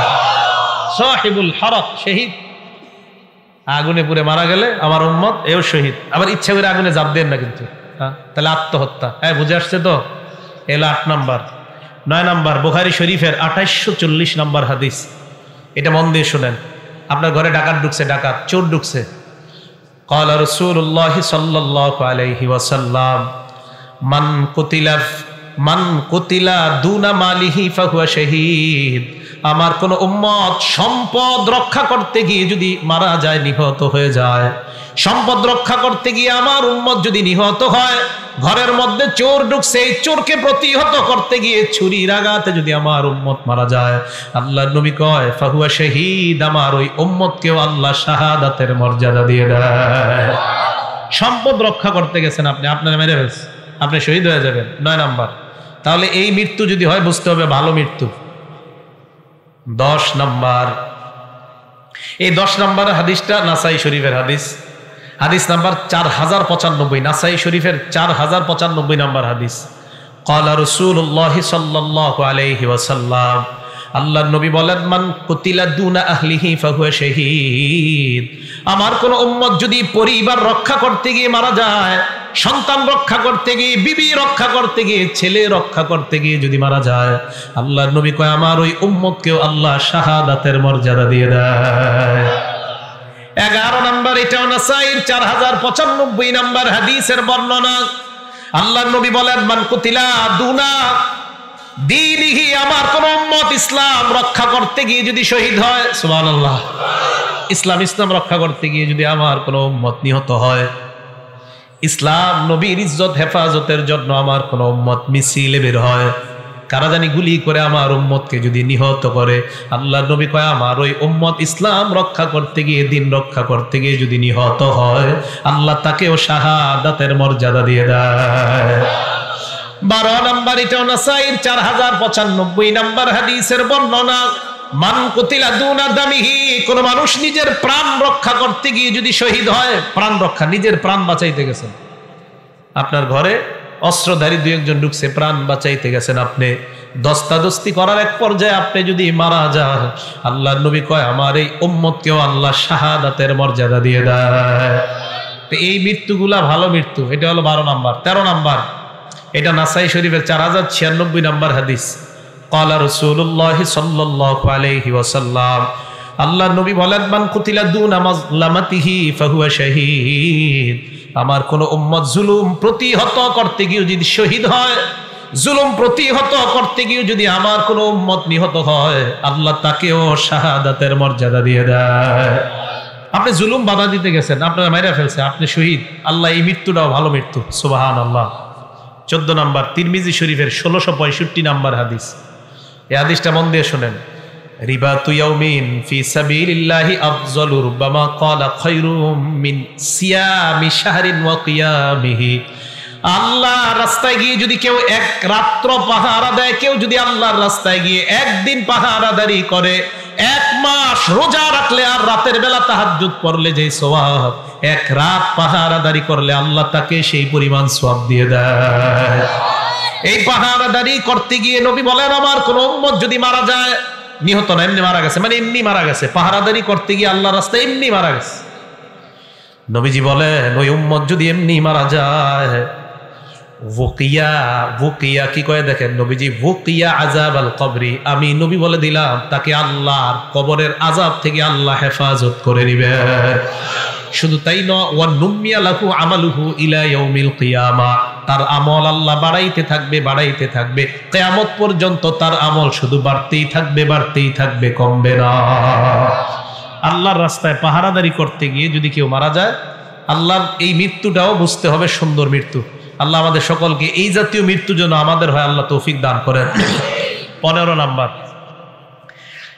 সাহিবুল হারাক, শহীদ, আগুনে পুড়ে মারা গেলে আমার উম্মত এও শহীদ। আবার ইচ্ছা করে আগুনে জাপ দেন না কিন্তু, তাহলে আত্মহত্যা। হ্যাঁ, বুঝে আসছে তো? এলো 8 নাম্বার। 9 নাম্বার, বুখারী শরীফের 2840 নাম্বার হাদিস, এটা মন দিয়ে শুনেন। আপনার ঘরে ডাকাত ঢুকছে, ডাকাত চোর ঢুকছে, ক্বালা রাসূলুল্লাহ সাল্লাল্লাহু আলাইহি ওয়াসাল্লাম, মান কুতিলা দুনা মালিহি ফাহুয়া শাহীদ, আমার কোন উম্মত সম্পদ রক্ষা করতে গিয়ে যদি মারা যায়, নিহত হয়ে যায়, সম্পদ রক্ষা করতে গিয়ে আমার উম্মত যদি নিহত হয়, ঘরের মধ্যে চোর ঢুকছে, এই চোরকে প্রতিহত করতে গিয়ে ছুরির আঘাতে যদি আমার উম্মত মারা যায়, আল্লাহর নবী কয় ফাহুয়া শাহীদ, আমার ওই উম্মতকেও আল্লাহ শাহাদাতের মর্যাদা দিয়ে দেয়। সম্পদ রক্ষা করতে গেছেন আপনি, আপনার মেরে ফেলছে, আপনি শহীদ হয়ে যাবেন। 9 নাম্বার। তাহলে এই মৃত্যু যদি হয় বুঝতে হবে ভালো মৃত্যু। 10 নাম্বার, এই 10 নাম্বার হাদিসটা নাসাই শরীফের হাদিস, হাদিস নাম্বার 4095, নাসাই শরীফের 4095 নাম্বার হাদিস, ক্বালা রাসূলুল্লাহ সাল্লাল্লাহু আলাইহি ওয়াসাল্লাম, আল্লাহর নবী বলেন, মান কুতিলা দুনা আহলিহি ফাহুয়া শাহীদ, আমার কোন উম্মত যদি পরিবার রক্ষা করতে গিয়ে মারা যায়, সন্তান রক্ষা করতে গিয়ে, বিবি রক্ষা করতে গিয়ে, ছেলে রক্ষা করতে গিয়ে যদি মারা যায়, আল্লাহর নবী কয় আমার ওই উম্মতকেও আল্লাহ শাহাদাতের মর্যাদা দিয়ে দেয়। 11 নাম্বার, এটাও নাসাইর 4095 নাম্বার হাদিসের বর্ণনা, আল্লাহর নবী বলেন, মান কুতিলা দুনা দীনিহি, আমার কোন উম্মত ইসলাম রক্ষা করতে গিয়ে যদি শহীদ হয়, সুবহানাল্লাহ, ইসলাম রক্ষা করতে গিয়ে যদি আমার কোন উম্মত নিহত হয়, ইসলাম নবীর ইজ্জত হেফাজতের জন্য আমার কোন উম্মত মিছিলে বের হয়, কারা জানি গুলি করে আমার উম্মতকে যদি নিহত করে, আল্লাহর নবী কয় আমার ওই উম্মত ইসলাম রক্ষা করতে গিয়ে, দিন রক্ষা করতে গিয়ে যদি নিহত হয়, আল্লাহ তাকেও শাহাদাতের মর্যাদা দিয়ে দেয়। 12 নাম্বার, এটাও নাসাইর 4095 নাম্বার হাদিসের বর্ণনা, মান কুতিলা দুনা দামিহি, কোন মানুষ নিজের প্রাণ রক্ষা করতে গিয়ে যদি শহীদ হয়, প্রাণ রক্ষা, নিজের প্রাণ বাঁচাইতে গেছেন, আপনার ঘরে অস্ত্রধারী দুই একজন ঢুকছে, প্রাণ বাঁচাইতে গেছেন আপনি, দস্তাদস্তি করার এক পর্যায়ে আপনি যদি মারা যান, আল্লাহর নবী কয় আমার এই উম্মতকেও আল্লাহ শাহাদাতের মর্যাদা দিয়ে দেয়। তো এই মৃত্যুগুলা ভালো মৃত্যু। এটা হলো 12 নাম্বার। 13 নাম্বার, এটা নাসাই শরীফের 4096 নাম্বার হাদিস। ক্বালা রাসূলুল্লাহ সাল্লাল্লাহু আলাইহি ওয়াসাল্লাম, আল্লাহর নবী বলেন মান কুতিলা দুনা মাজলামাতিহি ফাহুয়া শাহীদ। আমার কোন উম্মত জুলুম প্রতিহত করতে গিয়ে যদি শহীদ হয়, জুলুম প্রতিহত করতে গিয়ে যদি আমার কোন উম্মত নিহত হয়, আল্লাহ তাকেও শাহাদাতের মর্যাদা দিয়ে দেয়। আপনি জুলুম বাধা দিতে গেছেন, আপনারা মাইরা ফেলছে, আপনি শহীদ, আল্লাহ এই মৃত্যুটাও ভালো মৃত্যু। সুবহানাল্লাহ। 14 নাম্বার, তিরমিজি শরীফের 1665 নাম্বার হাদিস। এই হাদিসটা মন দিয়ে শুনেন। রিবাতু ইয়াউমিন ফি সাবিলিল্লাহি আফযালু রুব্বামা ক্বালা খায়রুম মিন সিয়ামি শাহরিন ওয়া কিয়ামিহি। আল্লাহর রাস্তায় গিয়ে যদি কেউ এক রাত্র পাহারা দেয়, কেউ যদি আল্লাহর রাস্তায় গিয়ে একদিন পাহারাদারি করে, 1 মাস রোজা রাখলে আর রাতের বেলা তাহাজ্জুদ পড়লে যে সওয়াব, 1 রাত পাহারাদারি করলে আল্লাহ তাকে সেই পরিমাণ সওয়াব দিয়ে দেয়। এই পাহারাদারি করতে গিয়ে নবী বলেন আমার কোন উম্মত যদি মারা যায়, নিহত না এমনি মারা গেছে, মানে এমনি মারা গেছে, পাহারাদারি করতে গিয়ে আল্লাহর রাস্তায় এমনি মারা গেছে, নবীজি বলেন ওই উম্মত যদি এমনি মারা যায়, ওকিয়া, ওকিয়া কি কয় দেখেন নবীজি, ওকিয়া আযাব আল কবরি, আমি নবী বলে দিলাম তাকে আল্লাহর কবরের আযাব থেকে আল্লাহ হেফাজত করে নেবেন। শুধু তাই নয়, ওয়া নুমিয়া লাহু আমালুহু ইলা ইয়াউমিল কিয়ামা, তার আমল আল্লাহ বাড়াইতে থাকবে, বাড়াইতে থাকবে, কিয়ামত পর্যন্ত তার আমল শুধু বাড়তেই থাকবে, বাড়তেই থাকবে, কমবে না। আল্লাহর রাস্তায় পাহারাদারি করতে গিয়ে যদি কেউ মারা যায়, আল্লাহর এই মৃত্যুটাও বুঝতে হবে সুন্দর মৃত্যু। আল্লাহ আমাদের সকলকে এই জাতীয় মৃত্যু যেন আমাদের হয় আল্লাহ তৌফিক দান করেন। 15 নাম্বার,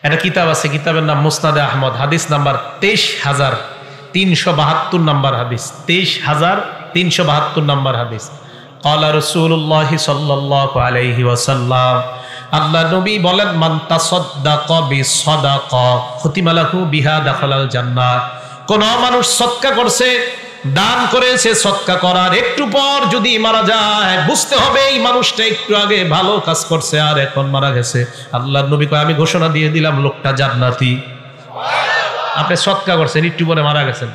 একটা কিতাব আছে, কিতাবের নাম মুসনাদে আহমদ, হাদিস নাম্বার 23,372 নাম্বার হাদিস, 23,372 নাম্বার হাদিস। ক্বালা রাসূলুল্লাহ সাল্লাল্লাহু আলাইহি ওয়াসাল্লাম, আল্লাহ নবী বলেন মান তাসাদ্দাকা বিসাদাকা খুতিমা লাহু বিহা দাখালাল জান্নাহ। কোন মানুষ সদকা করছে, দান করেছে, সদকা করার একটু পর যদি মারা যায়, বুঝতে হবে এই মানুষটা একটু আগে ভালো কাজ করছে আর এখন মারা গেছে, আল্লাহর নবী কয় আমি ঘোষণা দিয়ে দিলাম লোকটা জান্নাতি। আপনি সদকা করছেন, একটু পরে মারা গেছেন,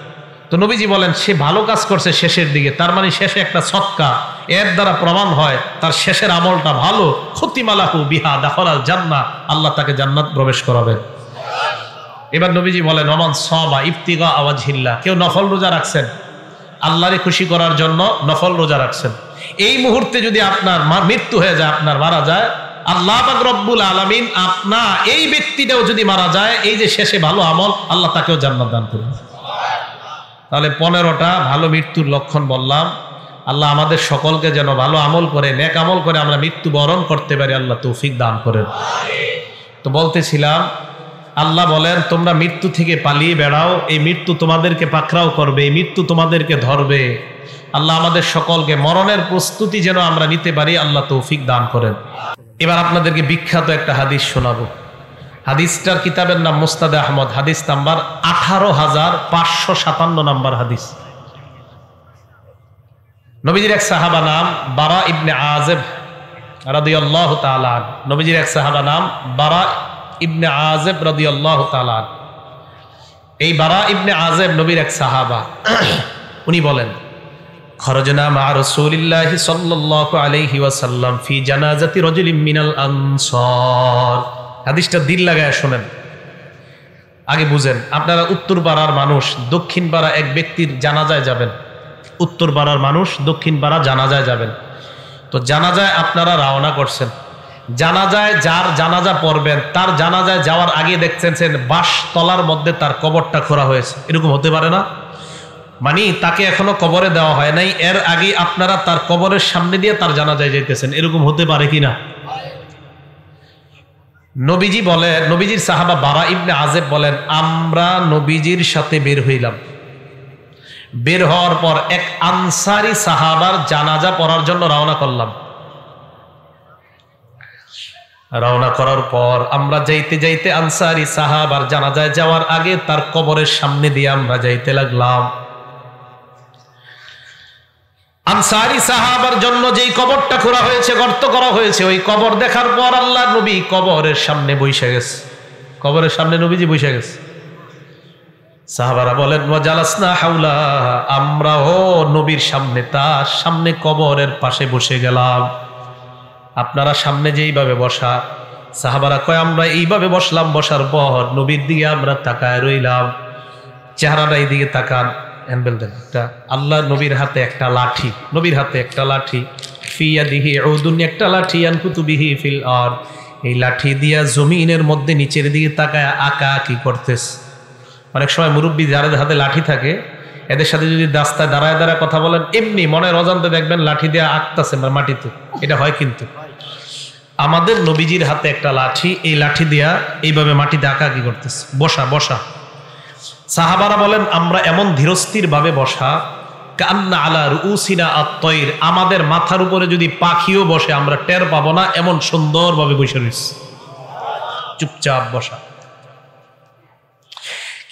তো নবীজি বলেন সে ভালো কাজ করছে শেষের দিকে, তার মানে শেষে একটা সদকা, এর দ্বারা প্রমাণ হয় তার শেষের আমলটা ভালো। খুতিমা লাহু বিহা দাখালাল জান্নাহ, আল্লাহ তাকে জান্নাত প্রবেশ করাবেন। এবার নবীজি বলেন ওমান সামা ইবতিগা ওয়াজহিল্লাহ, কেউ নফল রোজা রাখছেন, আল্লাহরে খুশি করার জন্য নফল রোজা রাখছেন, এই মুহূর্তে যদি আপনার মৃত্যু হয়ে যায়, আপনার মারা যায়, আল্লাহ পাক রব্বুল আলামিন আপনা এই ব্যক্তিটাও যদি মারা যায়, এই যে শেষে ভালো আমল, আল্লাহ তাকেও জান্নাত দান করবেন। তাহলে 15টা ভালো মৃত্যুর লক্ষণ বললাম। আল্লাহ আমাদের সকলকে যেন ভালো আমল করে, নেক আমল করে আমরা মৃত্যু বরণ করতে পারি, আল্লাহ তৌফিক দান করেন। তো বলতেছিলাম, আল্লাহ বলেন তোমরা মৃত্যু থেকে পালিয়ে বেড়াও, এই মৃত্যু তোমাদেরকে পাকড়াও করবে, এই মৃত্যু তোমাদেরকে ধরবে। আল্লাহ আমাদের সকলকে মরণের প্রস্তুতি যেন আমরা নিতে পারি, আল্লাহ তৌফিক দান করেন। এবার আপনাদেরকে বিখ্যাত একটা হাদিস শোনাবো। হাদিসটার কিতাবের নাম মুসনাদে আহমদ, হাদিস নাম্বার 18,557 নাম্বার হাদিস। নবীজির এক সাহাবা নাম বারা ইবনে আযিব রাদিয়াল্লাহু তাআলা। নবীজির এক সাহাবা নাম বারা ইবনে আযিব রাদিয়াল্লাহু তাআলা। এই বারা ইবনে আযিব নবীর এক সাহাবা। উনি বলেন খরজনা মা রাসূলিল্লাহি সাল্লাল্লাহু আলাইহি ওয়াসাল্লাম ফি জানাজাতি রাজুলিন মিনাল আনসার। হাদিসটা দিল লাগায় শুনেন, আগে বুঝেন। আপনারা উত্তর পাড়ার মানুষ দক্ষিণ পাড়া এক ব্যক্তির জানাজায় যাবেন, উত্তর পাড়ার মানুষ দক্ষিণ পাড়া জানাজায় যাবেন। তো জানাজায় আপনারা রওনা করছেন, জানাজায় যার জানাজা পড়বেন তার জানাজায় যাওয়ার আগে দেখছেন বাঁশ তলার মধ্যে তার কবরটা খোঁড়া হয়েছে, এরকম হতে পারে না? মানে তাকে এখনো কবরে দেওয়া হয় নাই, এর আগে আপনারা তার কবরের সামনে দিয়ে তার জানাজায় যাইতেছেন, এরকম হতে পারে কিনা? নবীজি বলে, নবীজির সাহাবা বারা ইবনে আযিব বলেন আমরা নবীজির সাথে বের হইলাম। বের হওয়ার পর এক আনসারী সাহাবার জানাজা পড়ার জন্য রওনা করলাম। রওনা করার পর আমরা যাইতে যাইতে আনসারী সাহাবার জানাজায় যাওয়ার আগে তার কবরের সামনে দিয়ে আমরা যাইতে লাগলাম। আনসারী সাহাবার জন্য যেই কবরটা খোঁড়া হয়েছে, গর্ত করা হয়েছে, ওই কবর দেখার পর আল্লাহ নবী কবরের সামনে বসে গেছে। কবরের সামনে নবীজি বসে গেছে। সাহাবারা বলেন ওয়াজালাসনা হাওলা, আমরাও নবীর সামনে, তার সামনে কবরের পাশে বসে গেলাম। আপনারা সামনে যেইভাবে বসা, সাহাবারা কয় আমরা এইভাবে বসলাম, বসার পর নবীর দিকে আমরা তাকায় রইলাম। চেহারাটা এই দিকে তাকান, হ্যান্ডেল দেন একটা, আল্লাহ নবীর হাতে একটা লাঠি, নবীর হাতে একটা লাঠি, ফিয়াদিহি উদুন, একটা লাঠি, আনকুতুবিহি ফিল আরদ, এই লাঠি দিয়া জমিনের মধ্যে নিচের দিকে তাকায় আঁকা কি করতেছে। অনেক সময় মুরব্বী যাদের হাতে লাঠি থাকে, এদের সাথে যদি রাস্তায় দাঁড়ায় দাঁড়ায় কথা বলেন, এমনি মনের অজান্তে দেখবেন লাঠি দিয়ে আঁকতেছে মাটিতে, এটা হয়। কিন্তু আমাদের নবীজির হাতে একটা লাঠি, এই লাঠি দিয়া এইভাবে মাটিতে আঁকা কি করতেছে, বসা বসা। সাহাবারা বলেন আমরা এমন ধীরস্থির ভাবে বসা, কান্না আলা রুউসিনা আত-তায়র, আমাদের মাথার উপরে যদি পাখিও বসে আমরা টের পাবো না, এমন সুন্দরভাবে বসে রয়েছে, চুপচাপ বসা।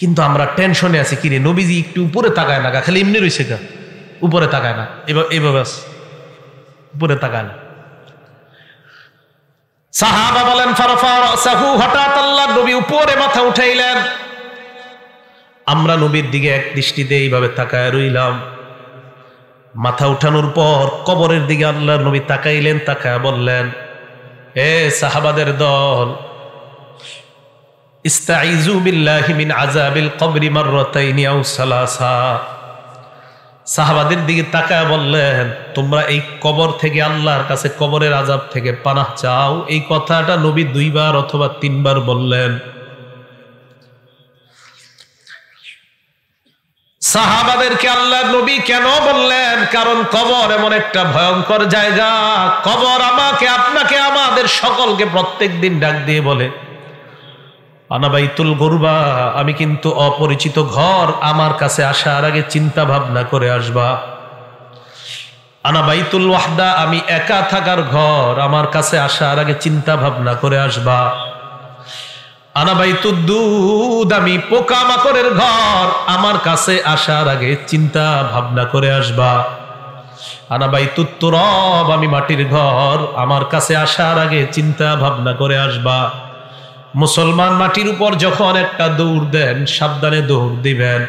কিন্তু আমরা টেনশনে আছি, কিরে নবীজি একটু উপরে তাকায় না, খালি এমনি রয়েছে, উপরে তাকায় না, এইভাবে উপরে তাকায় না। সাহাবা বলেন ফারফা রাসাহু, হঠাৎ আল্লাহ নবী উপরে মাথা উঠাইলেন। আমরা নবীর দিকে এক দৃষ্টিতে এইভাবে তাকায় রইলাম। মাথা উঠানোর পর কবরের দিকে আল্লাহ নবী তাকাইলেন, তাকায় বললেন, হে সাহাবাদের দল, ইস্তাইযু বিল্লাহি মিন আযাবিল কবরি মাররাতাইনি আও সালাসা। সাহাবাদের দিকে তাকায় বললেন, তোমরা এই কবর থেকে, আল্লাহর কাছে কবরের আযাব থেকে পানাহ চাও। এই কথাটা নবী 2 বার অথবা 3 বার বললেন। সাহাবাদেরকে আল্লাহ নবী কেন বললেন? কারণ কবর এমন একটা ভয়ঙ্কর জায়গা। কবর আমাকে, আপনাকে, আমাদের সকলকে প্রত্যেকদিন ডাক দিয়ে বলে, আনা বাইতুল গুরবা, আমি কিন্তু অপরিচিত ঘর, আমার কাছে আসার আগে চিন্তা ভাবনা করে আসবা। আনা বাইতুল ওয়াহদা, আমি একা থাকার ঘর, আমার কাছে আসার আগে চিন্তা ভাবনা করে আসবা। আনা বাইতুদ্দুদ, আমি পোকামাকড়ের ঘর, আমার কাছে আসার আগে চিন্তা ভাবনা করে আসবা। আনা বাইতুত তুরাব, আমি মাটির ঘর, আমার কাছে আসার আগে চিন্তা ভাবনা করে আসবা। মুসলমান মাটির উপর যখন একটা দৌড় দেন, সাবধানে দৌড় দিবেন।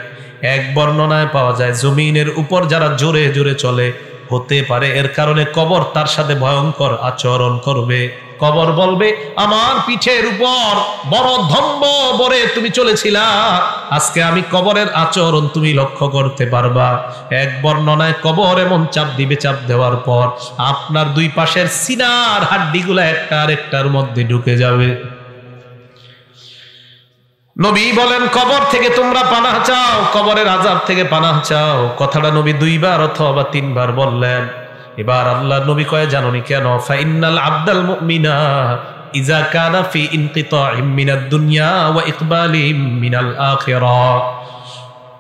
এক বর্ণনায় পাওয়া যায়, জমিনের উপর যারা জোরে জোরে চলে, হতে পারে এর কারণে কবর তার সাথে ভয়ঙ্কর আচরণ করবে। কবর বলবে, আমার পিঠের উপর বড় ধম্ব বরে তুমি চলেছিলা, আজকে আমি কবরের আচরণ তুমি লক্ষ্য করতে পারবা। এক বর্ণনায় কবর এমন চাপ দিবে, চাপ দেওয়ার পর আপনার 2 পাশের সিনার হাড্ডিগুলা একটা আরেকটার মধ্যে ঢুকে যাবে। নবী বলেন, কবর থেকে তোমরা পানাহ চাও, কবরের আযাব থেকে পানাহ চাও। কথাটা নবী 2 বার অথবা 3 বার বললেন। এবার আল্লাহ নবী কয়, জানোনি কেন? ফাইন্নাল আবদাল মুমিনা ইযা কানা ফি ইনকিতাইম মিনাদ দুনিয়া ওয়া ইকবালিম মিনাল আখিরাহ।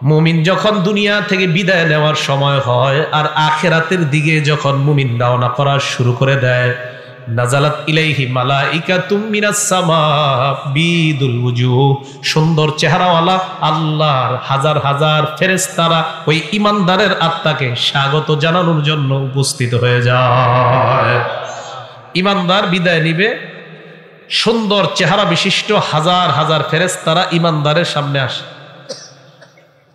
মুমিন যখন দুনিয়া থেকে বিদায় নেওয়ার সময় হয় আর আখিরাতের দিকে যখন মুমিন রওনা করা শুরু করে দেয়, নাজালাত ইলাইহি মালাইকাতুম মিনাস সামা বিদুল ওয়ুজুহ, সুন্দর চেহারাওয়ালা আল্লাহর হাজার হাজার ফেরেশতারা ওই ইমানদারের আত্মাকে স্বাগত জানানোর জন্য উপস্থিত হয়ে যায়। ইমানদার বিদায় নিবে, সুন্দর চেহারা বিশিষ্ট হাজার হাজার ফেরেশতারা ইমানদারের সামনে আসে।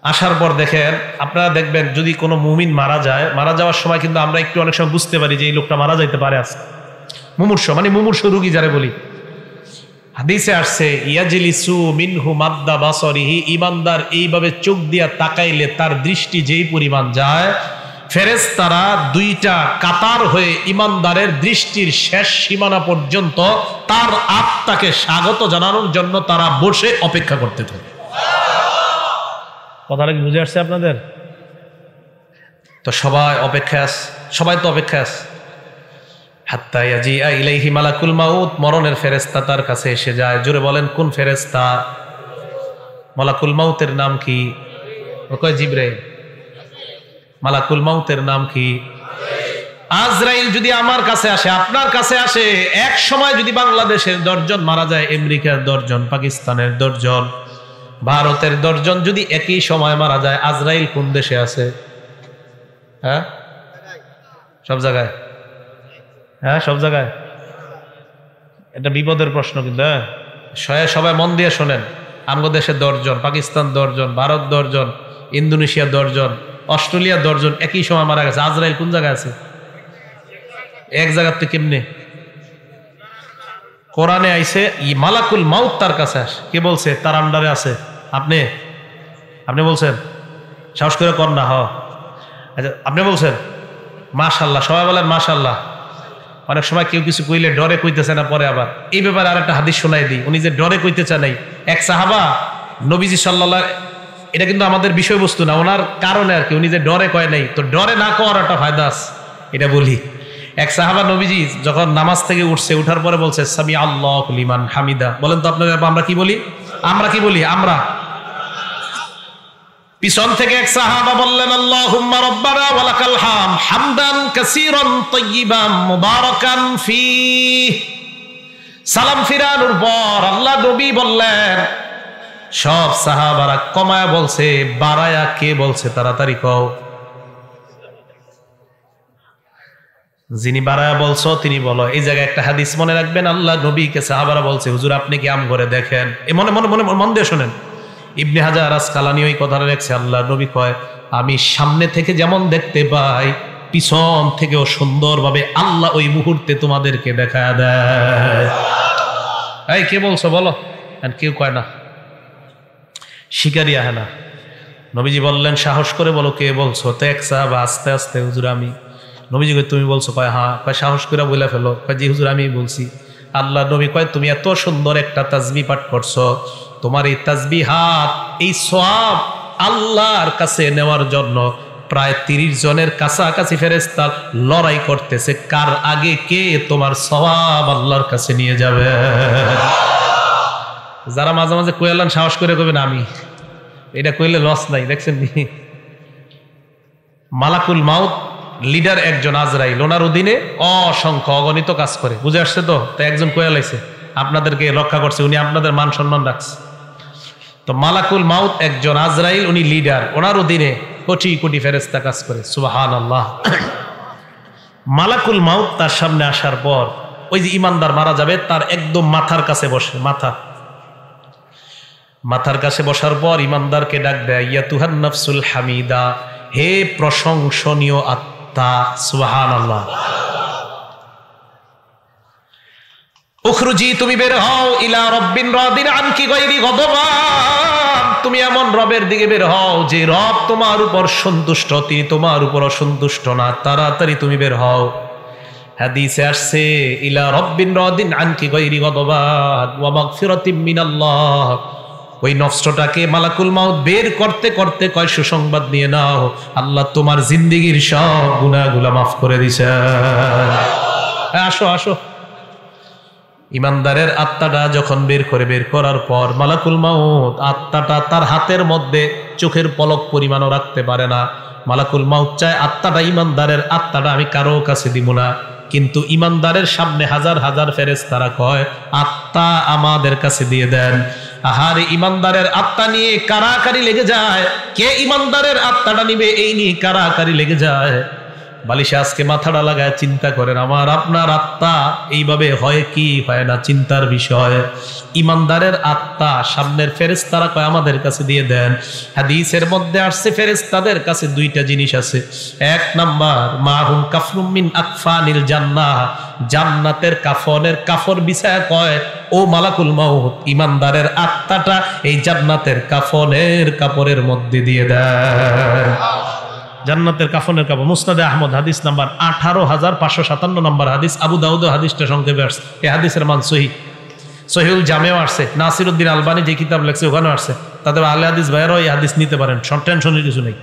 আসার পর দেখেন, আপনারা দেখবেন যদি কোনো মুমিন মারা যায়, মারা যাওয়ার সময় কিন্তু আমরা একটু অনেক সময় বুঝতে পারি যে এই লোকটা মারা যাইতে পারে আজকে। মুমূর্ষ মানে মুমূর্ষ রোগী যারা বলি, হাদিসে আসছে, ইয়াজলিসু মিনহু মাদ্দা বাসরিহি, ইমানদার এইভাবে চোখ দিয়া তাকাইলে তার দৃষ্টি যেই পরিমাণ যায়, ফেরেশতারা 2টা কাতার হয়ে ইমানদারের দৃষ্টির শেষ সীমানা পর্যন্ত তার আত্মাকে স্বাগত জানানোর জন্য তারা বসে অপেক্ষা করতে থাকে। কথাটা কি বুঝে আসছে আপনাদের? তো সবাই অপেক্ষায় আছে, সবাই তো অপেক্ষায় আছে। হাত্তা ইয়াজিআ ইলাইহি মালাকুল মাউত, মরণের ফেরেশতা তার কাছে এসে যায়। জোরে বলেন, কোন ফেরেশতা? মালাকুল মাউতের নাম কি? কয় জিবরাইল। মালাকুল মাউতের নাম কি? আজরাইল। যদি আমার কাছে আসে, আপনার কাছে আসে, এক সময় যদি বাংলাদেশের 10 জন মারা যায়, আমেরিকার 10 জন, পাকিস্তানের 10 জন, ভারতের 10 জন যদি একই সময় মারা যায়, আজরাইল কোন দেশে আছে? হ্যাঁ, সব জায়গায়, হ্যাঁ সব জায়গায়। এটা বিপদের প্রশ্ন কিন্তু। হ্যাঁ সবাই মন দিয়ে শোনেন। আমাদের দেশে 10 জন, পাকিস্তান 10 জন, ভারত 10 জন, ইন্দোনেশিয়া 10 জন, অস্ট্রেলিয়া 10 জন একই সময় মারা গেছে। আজরাইল কোন জায়গায় আছে? এক জায়গার তো কেমনে? কোরআনে আইছে মালাকুল মাউত তার কাছে আসে। কে বলছে তার আন্ডারে আছে? আপনি আপনি বলছেন? সাহস করে কর না। আচ্ছা আপনি বলছেন? মাশাআল্লাহ, সবাই বলেন মাশাআল্লাহ। অনেক সময় কেউ কিছু কইলে ডরে কইতেছে না, পরে আবার এই ব্যাপারে আর একটা হাদিস শোনাই দিই। উনি যে ডরে কইতেছে নাই, এক সাহাবা নবীজি সাল্লাল্লাহু, এটা কিন্তু আমাদের বিষয়বস্তু না, ওনার কারণে আর কি, উনি যে ডরে কয় নাই, তো ডরে না কওয়ার একটা ফায়দা আছে, এটা বলি। এক সাহাবা নবীজি যখন নামাজ থেকে উঠছে, উঠার পরে বলছে সামি আল্লাহু লিমান হামিদা। বলেন তো আপনারা আমরা কি বলি? আমরা কি বলি? আমরা। পিছন থেকে এক সাহাবা বললেন আল্লাহুম্মা রাব্বানা ওয়া লাকাল হামদ হামদান কাসীরান তাইয়িবান মুবারাকান ফীহ। সালাম ফিরানোর পর আল্লাহ নবী বললেন, সব সাহাবারা কমায়া বলছে, বাড়ায়া কে বলছে? তাড়াতাড়ি কও। যিনি বাড়ায়া বলছো তিনি বলো। এই জায়গায় একটা হাদিস মনে রাখবেন, আল্লাহ নবীকে সাহাবারা বলছে হুজুর আপনি কি আম করে দেখেন? মনে মনে মনে মন দিয়ে শোনেন। ইবনে হাজার আসকালানী ওই কথাটা লেখছে, আল্লাহ নবী কয় আমি সামনে থেকে যেমন দেখতে পাই, পিছন থেকেও সুন্দরভাবে আল্লাহ ওই মুহূর্তে তোমাদেরকে দেখা দেয়। এই কে বলছো বলো? কেউ কয় না, শিকারি আহে না। নবীজি বললেন সাহস করে বলো কে বলছো? তো এক সাহাবা আস্তে আস্তে, হুজুর আমি। নবীজি কয় তুমি বলছো? কয় হ্যাঁ। কয় সাহস করে বলে ফেলো। কয় জি হুজুর আমি বলছি। আল্লাহ নবী কয় তুমি এত সুন্দর একটা তাসবিহ পাঠ করছো, তোমার এই তাসবিহাত, এই সওয়াব আল্লাহর কাছে নেওয়ার জন্য প্রায় 30 জনের কাছাকাছি ফেরেশতা লড়াই করতেছে, কার আগে কে তোমার সওয়াব আল্লাহর কাছে নিয়ে যাবে। যারা মাঝে মাঝে কইলেন সাহস করে কইবেন আমি, এটা কইলে লস নাই। দেখছেন নি? মালাকুল মাউত লিডার একজন আজরাইল, ওনার অধীনে অসংখ্য অগণিত কাজ করে। বুঝে আসছে তো? তাই একজন কইয়া লাইছে আপনাদেরকে রক্ষা করছে, উনি আপনাদের মান সম্মান রাখছে। তো মালাকুল মাউত একজন আজরাইল, উনি লিডার, ওনার অধীনে কোটি কোটি ফেরেশতা কাজ করে। সুবহানাল্লাহ। মালাকুল মাউত তার সামনে আসার পর ওই যে ইমানদার মারা যাবে, তার একদম মাথার কাছে বসে। মাথার কাছে বসার পর ইমানদারকে ডাক দেয়, ইয়াতুহান নাফসুল হামিদা, হে প্রশংসনীয় আত্মা। সুবহানাল্লাহ। উখরুজি, তুমি বের হও, ইলা রব্বিন রাদিন আনকি গায়রি গদবান, তুমি এমন রবের দিকে বের হও যে রব তোমার উপর সন্তুষ্ট, তিনি তোমার উপর অসন্তুষ্ট না। তাড়াতাড়ি তুমি বের হও। হাদিসে আসছে ইলা রব্বিন রাদিন আনকি গায়রি গদবান ওয়া মাগফিরাতিম মিনাল্লাহ। ওই নফসটাকে মালাকুল মাউত বের করতে করতে কয় সুসংবাদ নিয়ে নাও, আল্লাহ তোমার জিন্দেগীর সব গুনাহগুলো মাফ করে দিয়েছে। আসো আসো। ইমানদারের আত্মাটা যখন বের করার পর মালাকুল মাউত আত্মাটা তার হাতের মধ্যে চোখের পলক পরিমাণও রাখতে পারে না। মালাকুল মাউত চায় আত্মাটা, ইমানদারের আত্মাটা আমি কারো কাছে দিব না, কিন্তু ইমানদারের সামনে হাজার হাজার ফেরেশতারা কয় আত্মা আমাদের কাছে দিয়ে দেন। আহারে ইমানদারের আত্মা নিয়ে কারাকারি লেগে যায়। কে ইমানদারের আত্মাটা নিবে এই নিয়ে কারাকারি লেগে যায়। বালিশে আজকে মাথাটা লাগায় চিন্তা করেন, আমার আপনার আত্মা এইভাবে হয় কি হয় না, চিন্তার বিষয়। ইমানদারের আত্মা সামনের ফেরেশতারা কয় আমাদের কাছে দিয়ে দেন। হাদিসের মধ্যে আসছে ফেরেশতাদের কাছে দুইটা জিনিস আছে। এক নাম্বার মাহুম কাফরুম মিন আকফানিল জান্নাহ, জান্নাতের কাফনের কাফর বিছায়া কয় ও মালাকুল মাউত, ইমানদারের আত্মাটা এই জান্নাতের কাফনের কাপড়ের মধ্যে দিয়ে দেন। জান্নাতের কাফনের কাপড়। মুসনাদে আহমদ হাদিস নাম্বার 18,557 নম্বর হাদিস। আবু দাউদ হাদিসটা সংক্ষেপে আসছে। এই হাদিসের মান সহিহ। সহিহুল জামেও আসছে। নাসিরউদ্দিন আলবানী যে কিতাব লেখছে ওখানেও আসছে। তাদের আহলে হাদিস ভাইরাও এই হাদিস নিতে পারেন, টেনশনের কিছু নেই।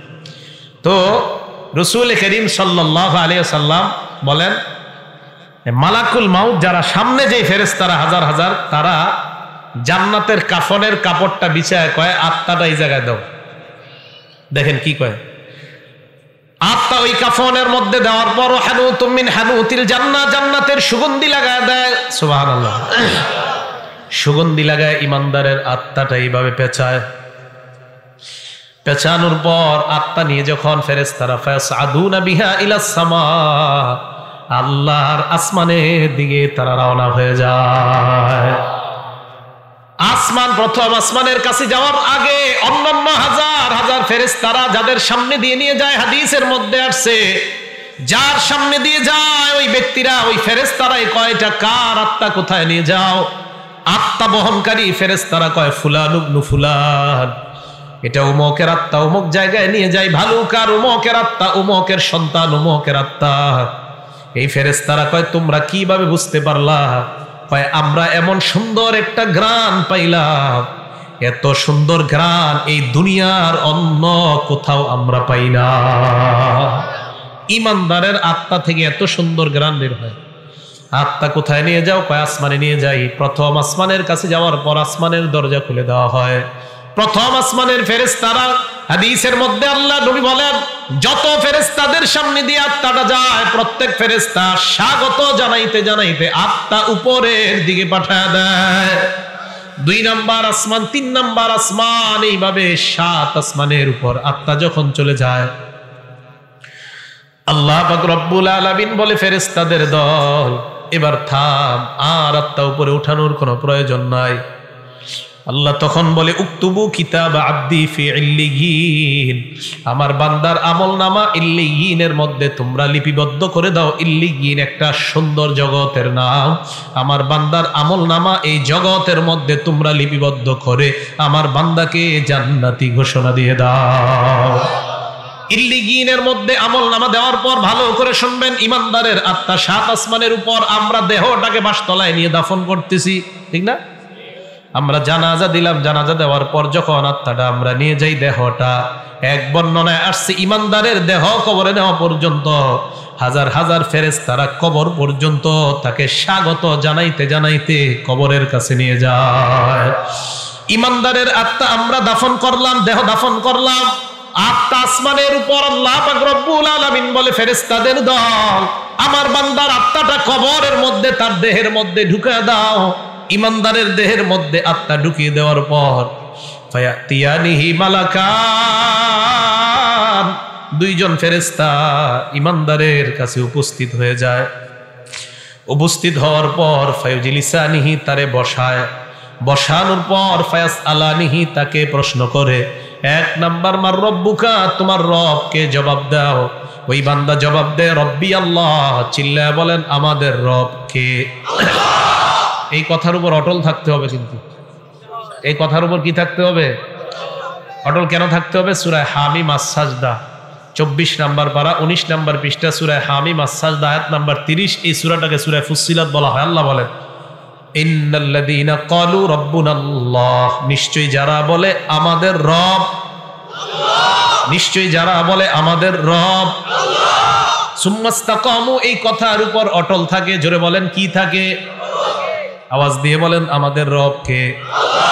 তো রাসূল করিম সাল্লাল্লাহু আলাইহি ওয়াসাল্লাম বলেন মালাকুল মাউত যারা সামনে যে ফেরেশতারা হাজার হাজার, তারা জান্নাতের কাফনের কাপড়টা বিছায় কয় আত্মাটা এই জায়গায় দাও। দেখেন কি কয়, আত্মা ওই কাফনের মধ্যে দেওয়ার পর হানুতুম মিন হানুতিল জান্নাহ, জান্নাতের সুগন্ধি লাগায় দেয়। সুবহানাল্লাহ। সুগন্ধি লাগায় ইমানদারের আত্মাটা এইভাবে পেঁচায়। পেঁচানোর পর আত্মা নিয়ে যখন ফেরেশতারা ফায়াসআদুনা বিহা ইলাস সামা, আল্লাহর আসমানের দিকে তারা রওনা হয়ে যায়। আসমান, প্রথম আসমানের কাছে যাওয়ার আগে অন্যান্য হাজার হাজার ফেরেশতারা যাদের সামনে দিয়ে নিয়ে যায়, হাদিসের মধ্যে আসছে যার সামনে দিয়ে যায় ওই ব্যক্তিরা, ওই ফেরেশতারাই কয়টা কার আত্মা কোথায় নিয়ে যাও। আত্মা বহনকারী ফেরেশতারা কয় ফুলান ইবনু ফুলান, এটা উমকের আত্মা উমক জায়গায় নিয়ে যায়। ভালুকার উমকের আত্মা, উমকের সন্তান উমকের আত্মা। এই ফেরেশতারা কয় তোমরা কিভাবে বুঝতে পারলা? কয় আমরা এমন সুন্দর একটা ঘ্রাণ পাইলাম, এত সুন্দর ঘ্রাণ এই দুনিয়ার অন্য কোথাও আমরা পাই না। ইমানদারের আত্মা থেকে এত সুন্দর ঘ্রাণ বের হয়। আত্মা কোথায় নিয়ে যাও? কয় আসমানে নিয়ে যাই। প্রথম আসমানের কাছে যাওয়ার পর আসমানের দরজা খুলে দেওয়া হয়। প্রথম আসমানের ফেরেশতারা, হাদিসের মধ্যে আল্লাহ নবী বলেন যত ফেরেশতাদের সামনে দিয়ে আত্মাটা যায়, প্রত্যেক ফেরেশতা স্বাগত জানাইতে জানাইতে আত্মা উপরের দিকে পাঠায় দেয়। 2 নাম্বার আসমান, 3 নাম্বার আসমান, এইভাবে 7 আসমানের উপর আত্মা যখন চলে যায়, আল্লাহ পাক রব্বুল আলামিন বলে ফেরেশতাদের দল এবার থাম, আর আত্মা উপরে উঠানোর কোনো প্রয়োজন নাই। আল্লাহ তখন বলে উকতুবু কিতাব আব্দি ফি ইল্লিয়িন, আমার বান্দার আমলনামা ইল্লিয়িনের মধ্যে তোমরা লিপিবদ্ধ করে দাও। ইল্লিয়িন একটা সুন্দর জগতের নাম। আমার বান্দার আমলনামা এই জগতের মধ্যে তোমরা লিপিবদ্ধ করে আমার বান্দাকে জান্নাতি ঘোষণা দিয়ে দাও। ইল্লিয়িনের মধ্যে আমলনামা দেওয়ার পর ভালো করে শুনবেন, ইমানদারের আত্মা 7 আসমানের উপর, আমরা দেহটাকে বাসতলায় নিয়ে দাফন করতেছি, ঠিক না? আমরা জানাজা দিলাম, জানাজা দেওয়ার পর যখন আত্মাটা আমরা নিয়ে যাই, দেহটা এক বর্ণনায় আসছে ইমানদারের দেহ কবরে নেওয়া পর্যন্ত হাজার হাজার ফেরেশতারা কবর পর্যন্ত তাকে স্বাগত জানাইতে জানাইতে কবরের কাছে নিয়ে যায়। ইমানদারের আত্মা আমরা দাফন করলাম, দেহ দাফন করলাম, আত্মা আসমানের উপর। আল্লাহ পাক রব্বুল আলামিন বলে ফেরেশতাদের দল আমার বান্দার আত্মাটা কবরের মধ্যে তার দেহের মধ্যে ঢুকিয়ে দাও। ইমানদারের দেহের মধ্যে আত্মা ঢুকিয়ে দেওয়ার পর ফায়াতিয়ানিহি মালাকান, 2 জন ফেরেশতা ইমানদারের কাছে উপস্থিত হয়ে যায়। উপস্থিত হওয়ার পর ফায়ুজিলিসানিহি, তারে বসায়। বসানোর পর ফায়াসআলানিহি, তাকে প্রশ্ন করে। 1 নাম্বার মার রব্বুকা, তোমার রবকে জবাব দাও। ওই বান্দা জবাব দেয় রব্বি আল্লাহ, চিল্লায় বলেন আমাদের রব কে? এই কথার উপর অটল থাকতে হবে, কিন্তু এই কথার উপর কি থাকতে হবে? অটল কেন থাকতে হবে? সূরা হামিম আস-সাজদা 24 নাম্বার পারা 19 নাম্বার পৃষ্ঠা, সূরা হামিম আস-সাজদা আয়াত নাম্বার 30। এই সূরাটাকে সূরা ফুসসিলাত বলা হয়। আল্লাহ বলেন ইন্নাল্লাযীনা ক্বালু রাব্বুনাল্লাহ, নিশ্চয়ই যারা বলে আমাদের রব আল্লাহ, নিশ্চয়ই যারা বলে আমাদের রব আল্লাহ, সুম্মাস্তাকামু, এই কথার উপর অটল থাকে। জোরে বলেন কি থাকে? আওয়াজ দিয়ে বলেন আমাদের রব কে? আল্লাহ।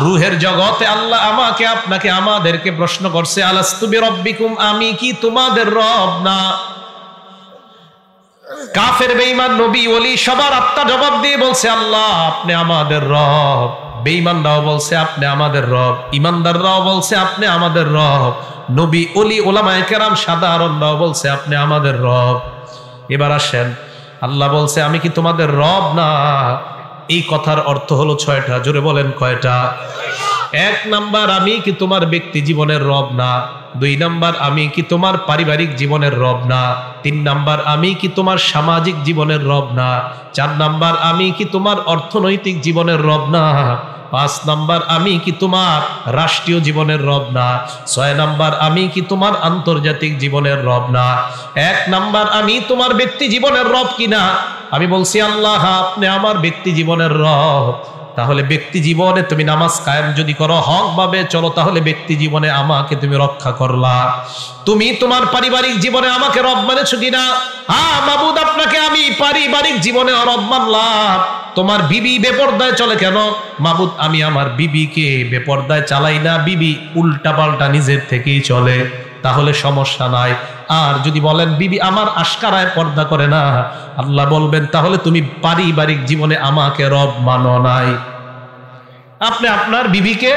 রূহের জগতে আল্লাহ আমাকে আপনাকে আমাদেরকে প্রশ্ন করছে আলাস্তু বিরাব্বিকুম, আমি কি তোমাদের রব না? কাফের বেঈমান নবী ওলি সবার আত্মা জবাব দিয়ে বলছে আল্লাহ আপনি আমাদের রব। বেঈমানরাও বলছে আপনি আমাদের রব, ইমানদাররাও বলছে আপনি আমাদের রব, নবী ওলি ওলামায়ে কেরাম সাধারণরাও বলছে আপনি আমাদের রব। এবার আসেন, আল্লাহ বলছে আমি কি তোমাদের রব না? এই কথার অর্থ হলো 6টা। জোরে বলেন কয়টা? 1 নাম্বার, আমি কি তোমার ব্যক্তি জীবনের রব না? 2 নাম্বার, আমি কি তোমার পারিবারিক জীবনের রব না? 3 নাম্বার, আমি কি তোমার সামাজিক জীবনের রব না? 4 নাম্বার, আমি কি তোমার অর্থনৈতিক জীবনের রব না? 5 নাম্বার, আমি কি তোমার রাষ্ট্রীয় জীবনের রব না? 6 নাম্বার, আমি কি তোমার আন্তর্জাতিক জীবনের রব না? 1 নাম্বার, আমি তোমার ব্যক্তি জীবনের রব কিনা? আমি বলছি আল্লাহ আপনি আমার ব্যক্তি জীবনের রব। তাহলে ব্যক্তি জীবনে তুমি নামাজ কায়েম যদি করো, হক ভাবে চলো, তাহলে ব্যক্তি জীবনে আমাকে তুমি রক্ষা করলা। তুমি তোমার পারিবারিক জীবনে আমাকে রব মানেছো কিনা? হ্যাঁ মাবুদ, আপনাকে আমি পারিবারিক জীবনে রব মানলাম। তোমার বিবি বেপরদায় চলে কেন? মাবুদ, আমি আমার বিবিকে বেপরদায় চালাই না, বিবি উল্টা পাল্টা নিজের থেকেই চলে, তাহলে সমস্যা নাই। আর যদি বলেন বিবি আমার আশকারায় পর্দা করে না, আল্লাহ বলবেন তাহলে তুমি পারিবারিক জীবনে আমাকে রব মানো নাই। আপনি আপনার বিবিকে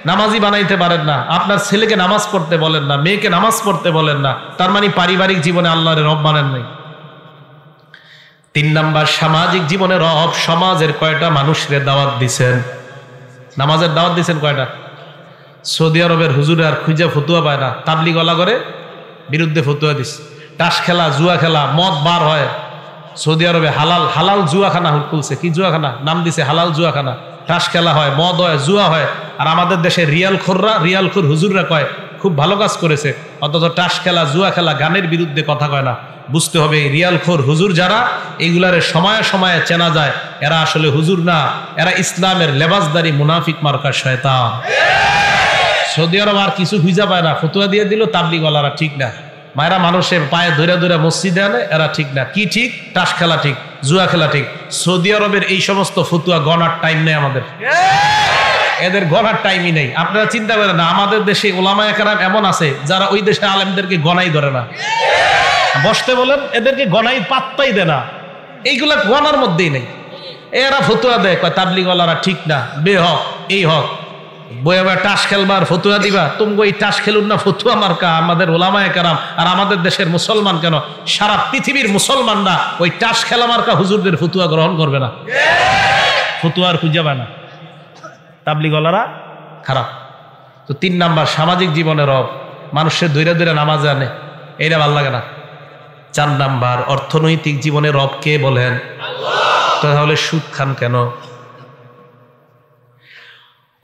নামাজি বানাইতে পারেন না, আপনার ছেলেকে নামাজ পড়তে বলেন না, মেয়েকে নামাজ পড়তে বলেন না, তার মানে পারিবারিক জীবনে আল্লাহর রব মানেন নাই। 3 নাম্বার, সামাজিক জীবনে রব, সমাজের কয়টা মানুষরে দাওয়াত দিছেন? নামাজের দাওয়াত দিছেন কয়টা? সৌদি আরবের হুজুরে আর খুঁজা ফতুয়া পায় না, তাবলিগ ওয়ালা করে বিরুদ্ধে ফতুয়া দিছে। টাস খেলা, জুয়া খেলা, মদ বার হয়। সৌদি আরবে হালাল জুয়াখানা খুলছে। কি জুয়াখানা? নাম দিছে হালাল জুয়াখানা। টাস খেলা হয়, মদ হয়, জুয়া হয়। আর আমাদের দেশে রিয়ালখোর হুজুররা কয় খুব ভালো কাজ করেছে, অথচ টাস খেলা, জুয়া খেলা, গানের বিরুদ্ধে কথা কয় না। বুঝতে হবে রিয়ালখোর হুজুর যারা, এইগুলারে সময়ে সময়ে চেনা যায় এরা আসলে হুজুর না, এরা ইসলামের লেবাসদারি মুনাফিক মার্কা শয়তান। সৌদি আরব আর কিছু খুঁজা পায় না, ফতুয়া দিয়ে দিল তাবলিগওয়ালারা ঠিক না, মায়েরা মানুষের পায়ে ধরে ধরে মসজিদে আনে, এরা ঠিক না। কি ঠিক? টাস খেলা ঠিক, জুয়া খেলা ঠিক। সৌদি আরবের এই সমস্ত ফতুয়া গণার টাইম নেই আমাদের, এদের গণার টাইমই নেই। আপনারা চিন্তা করেন না, আমাদের দেশে ওলামায়ে কেরাম এমন আছে যারা ওই দেশে আলেমদেরকে গণাই ধরে না, বসতে বলেন এদেরকে গণাই পাত্তাই দেয় না, এইগুলা গণার মধ্যেই নেই। এরা ফতুয়া দেয়, কয় তাবলিগওয়ালারা ঠিক না, বেহক, এই হক। বইয়া টাস খেলবার ফতুয়া দিবা, তুমি ওই টাস খেলুন না, ফতুয়া মার্কা আমাদের ওলামায়ে কেরাম। আর আমাদের দেশের মুসলমান কেন, সারা পৃথিবীর মুসলমানরা ওই টাস খেলা মার্কা হুজুরদের ফতুয়া গ্রহণ করবে না, ফতুয়া আর খুঁজে পায় না। তাবলিগওয়ালারা খারাপ। তো 3 নাম্বার, সামাজিক জীবনে রব, মানুষের দৈরা দৈরা নামাজে আনে, এইটা ভাল লাগে না। 4 নাম্বার, অর্থনৈতিক জীবনে রব কে বলেন? তাহলে সুদ খান কেন?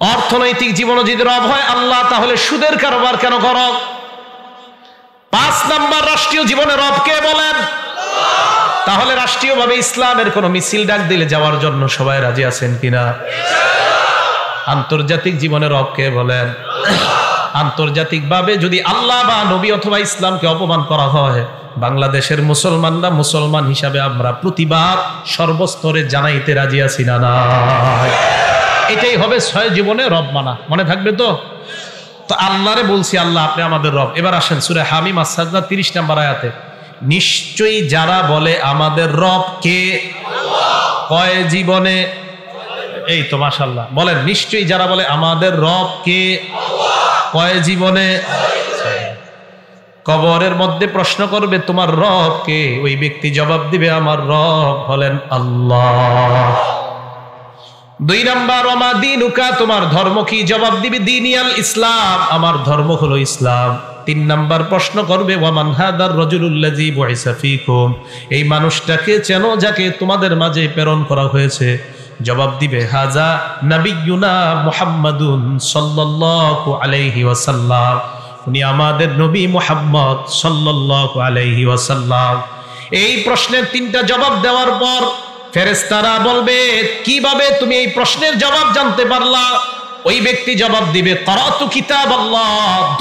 অর্থনৈতিক জীবনে যদি রব হয় আল্লাহ, তাহলে সুদের কারবার কেন করো? 5 নাম্বার, রাষ্ট্রীয় জীবনে রব কে বলেন? তাহলে রাষ্ট্রীয়ভাবে ইসলামের কোন মিছিল ডাক দিলে যাওয়ার জন্য সবাই রাজি আছেন কিনা? আন্তর্জাতিক জীবনে রব কে বলেন? আন্তর্জাতিকভাবে যদি আল্লাহ বা নবী অথবা ইসলামকে অপমান করা হয়, বাংলাদেশের মুসলমানরা মুসলমান হিসাবে আমরা প্রতিবাদ সর্বস্তরে জানাইতে রাজি আছি না? না, এটাই হবে 6 জীবনে রব মানা। মনে থাকবে তো? তো আল্লাহরে বলছি, আল্লাহ আপনি আমাদের রব। এবার আসেন সূরা হামিম আস-সাজদা 30 নম্বর আয়াতে, নিশ্চয়ই যারা বলে আমাদের রব কে, কয় জীবনে? এই তো মাশাআল্লাহ, বলেন নিশ্চয়ই যারা বলে আমাদের রব কে, কয় জীবনে? কবরের মধ্যে প্রশ্ন করবে তোমার রব কে, ওই ব্যক্তি জবাব দিবে আমার রব হলেন আল্লাহ। 2 নাম্বার, ওমা দীনুকা, তোমার ধর্ম কি? জবাব দিবে দীনিয়াল ইসলাম, আমার ধর্ম হলো ইসলাম। 3 নাম্বার প্রশ্ন করবে ওয়ামান হাদার রাজুলুল্লাযী বুইসা ফীকুম, এই মানুষটাকে চেনো যাকে তোমাদের মাঝে প্রেরণ করা হয়েছে? জবাব দিবে হাজা নবিয়ুনা মুহাম্মাদুন সাল্লাল্লাহু আলাইহি ওয়াসাল্লাম, উনি আমাদের নবী মুহাম্মদ সাল্লাল্লাহু আলাইহি ওয়াসাল্লাম। এই প্রশ্নের 3টা জবাব দেওয়ার পর ফেরেশতারা বলবে কিভাবে তুমি এই প্রশ্নের জবাব জানতে পারলা? ওই ব্যক্তি জবাব দিবে কারাতু কিতাবাল্লাহ,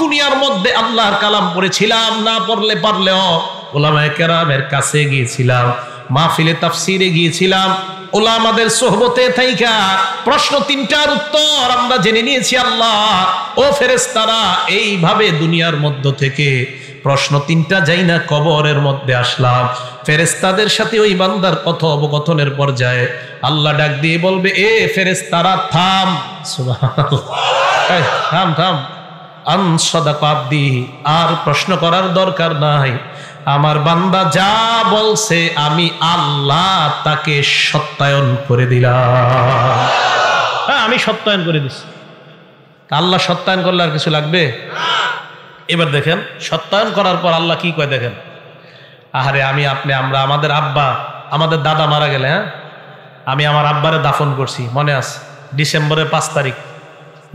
দুনিয়ার মধ্যে আল্লাহর কালাম পড়েছিলাম, না পড়লে পারলেও উলামায়ে কেরামের কাছে গিয়েছিলাম, মাহফিলে তাফসিরে গিয়েছিলাম, উলামাদের সোহবতে থাইকা প্রশ্ন 3টার উত্তর আমরা জেনে নিয়েছি আল্লাহ। ও ফেরেশতারা, এইভাবে দুনিয়ার মধ্য থেকে প্রশ্ন 3টা যাই না কবরের মধ্যে আসলাম। ফেরেশতাদের সাথে ওই বান্দার কথোপকথনের পর্যায়ে আল্লাহ ডাক দিয়ে বলবে, এ ফেরেশতারা থাম, সুবহানাল্লাহ, থাম থাম, আন সাদাকা আবদি, আর প্রশ্ন করার দরকার নাই, আমার বান্দা যা বলছে আমি আল্লাহ তাকে সত্যায়ন করে দিলাম। হ্যাঁ, আমি সত্যায়ন করে দিছি। আল্লাহ সত্যায়ন করলে আর কিছু লাগবে? এবার দেখেন সত্যায়ন করার পর আল্লাহ কি কয় দেখেন, আহারে আমি আপনি আমরা আমাদের আব্বা আমাদের দাদা মারা গেলে, হ্যাঁ আমি আমার আব্বারে দাফন করছি, মনে আছে? ডিসেম্বরের 5 তারিখ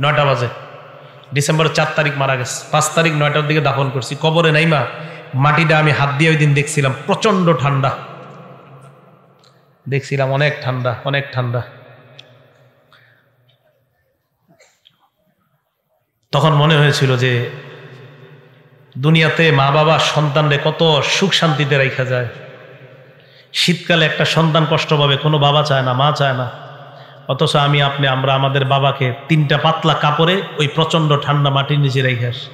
9টা বাজে, ডিসেম্বরের 4 তারিখ মারা গেছে, 5 তারিখ 9টার দিকে দাফন করছি। কবরে নাইমা মাটিটা আমি হাত দিয়ে ওই দিন দেখছিলাম, প্রচন্ড ঠান্ডা দেখছিলাম, অনেক ঠান্ডা, অনেক ঠান্ডা। তখন মনে হয়েছিল যে দুনিয়াতে মা বাবা সন্তানরে কত সুখ শান্তিতে রাখা যায়। শীতকালে একটা সন্তান কষ্ট পাবে, কোনো বাবা চায় না, মা চায় না, অথচ আমি আপনি আমরা আমাদের বাবাকে 3টা পাতলা কাপড়ে ওই প্রচন্ড ঠান্ডা মাটির নিচে রেখে আসি।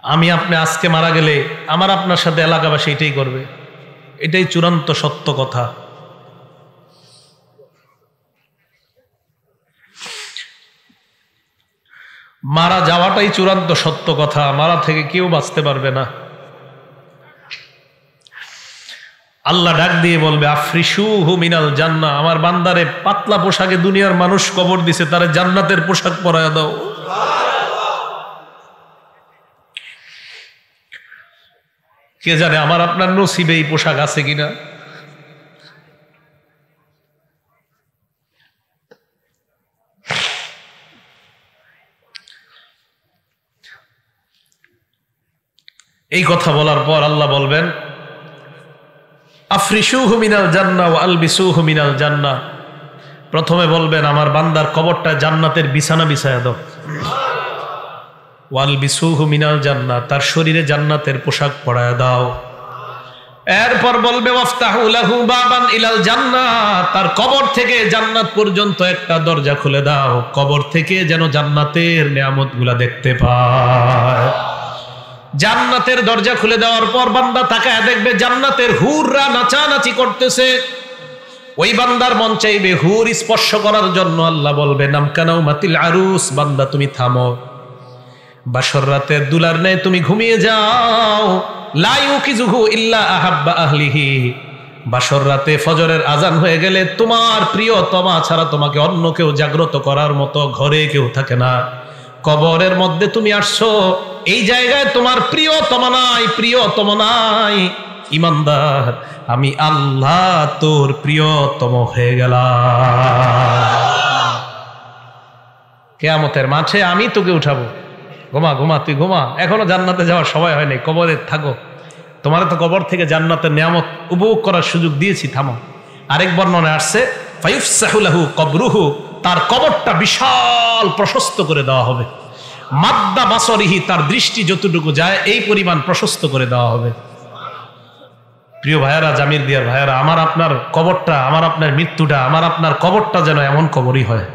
আমি আপনি আজকে মারা গেলে আমার আপনার সাথে এলাকাবাসী এটাই করবে, এটাই চূড়ান্ত সত্য কথা। মারা যাওয়াটাই চূড়ান্ত সত্য কথা, মারা থেকে কেউ বাঁচতে পারবে না। আল্লাহ ডাক দিয়ে বলবে আফরিশুহু মিনাল জান্নাহ, আমার বান্দারে পাতলা পোশাকে দুনিয়ার মানুষ কবর দিছে, তারে জান্নাতের পোশাক পরায়া দাও। কে জানে আমার আপনার নসিবে এই পোশাক আছে কিনা। এই কথা বলার পর আল্লাহ বলবেন আফরিশুহু মিনাল জান্নাহ ওয়া আলবিসুহু মিনাল জান্নাহ, প্রথমে বলবেন আমার বান্দার কবরটা জান্নাতের বিছানা বিছায়া দাও। ওয়া আলবিসুহু মিনাল জান্নাহ, তার শরীরে জান্নাতের পোশাক পরায়া দাও। এরপর বলবে ওয়াফতাহু লাহু বাবান ইলাল জান্নাহ, তার কবর থেকে জান্নাত পর্যন্ত একটা দরজা খুলে দাও, কবর থেকে যেন জান্নাতের নিয়ামতগুলা দেখতে পায়। জান্নাতের দরজা খুলে দেওয়ার পর বান্দা তাকায় দেখবে জান্নাতের হুররা নাচানাচি করতেছে। ওই বান্দার মন চাইবে হুর স্পর্শ করার জন্য। আল্লাহ বলবে নামকানাও মাতিল আরুস, বান্দা তুমি থামো, বাসর রাতের দুলার নেই তুমি ঘুমিয়ে যাও। লা ইউকিজুহু ইল্লা আহাব্বা আহলিহি, বাসর রাতে ফজরের আজান হয়ে গেলে তোমার প্রিয়তমা ছাড়া তোমাকে অন্য কেউ জাগ্রত করার মতো ঘরে কেউ থাকে না। কবরের মধ্যে তুমি আসছো, এই জায়গায় তোমার প্রিয়তমা নাই, প্রিয়তম নাই। ইমানদার, আমি আল্লাহ তোর প্রিয়তম হয়ে গেলাম। কিয়ামতের মাঠে আমি তোকে উঠাবো। ঘুমা ঘুমা, তুই ঘুমা, এখনো জান্নাতে যাওয়ার সময় হয়নি, কবরে থাকো। তোমার তো কবর থেকে জান্নাতের নিয়ামত উপভোগ করার সুযোগ দিয়েছি, থামো। আরেক বর্ণনায় আসছে ফায়ুফসাহু লাহু কবরুহু, তার কবরটা বিশাল প্রশস্ত করে দেওয়া হবে। মাদ্দা বাসরিহি, তার দৃষ্টি যতটুকু যায় এই পরিমাণ প্রশস্ত করে দেওয়া হবে। প্রিয় ভাইয়ারা, জামির দিয়ার ভাইয়ারা, আমার আপনার কবরটা, আমার আপনার মৃত্যুটা, আমার আপনার কবরটা যেন এমন কবরই হয়।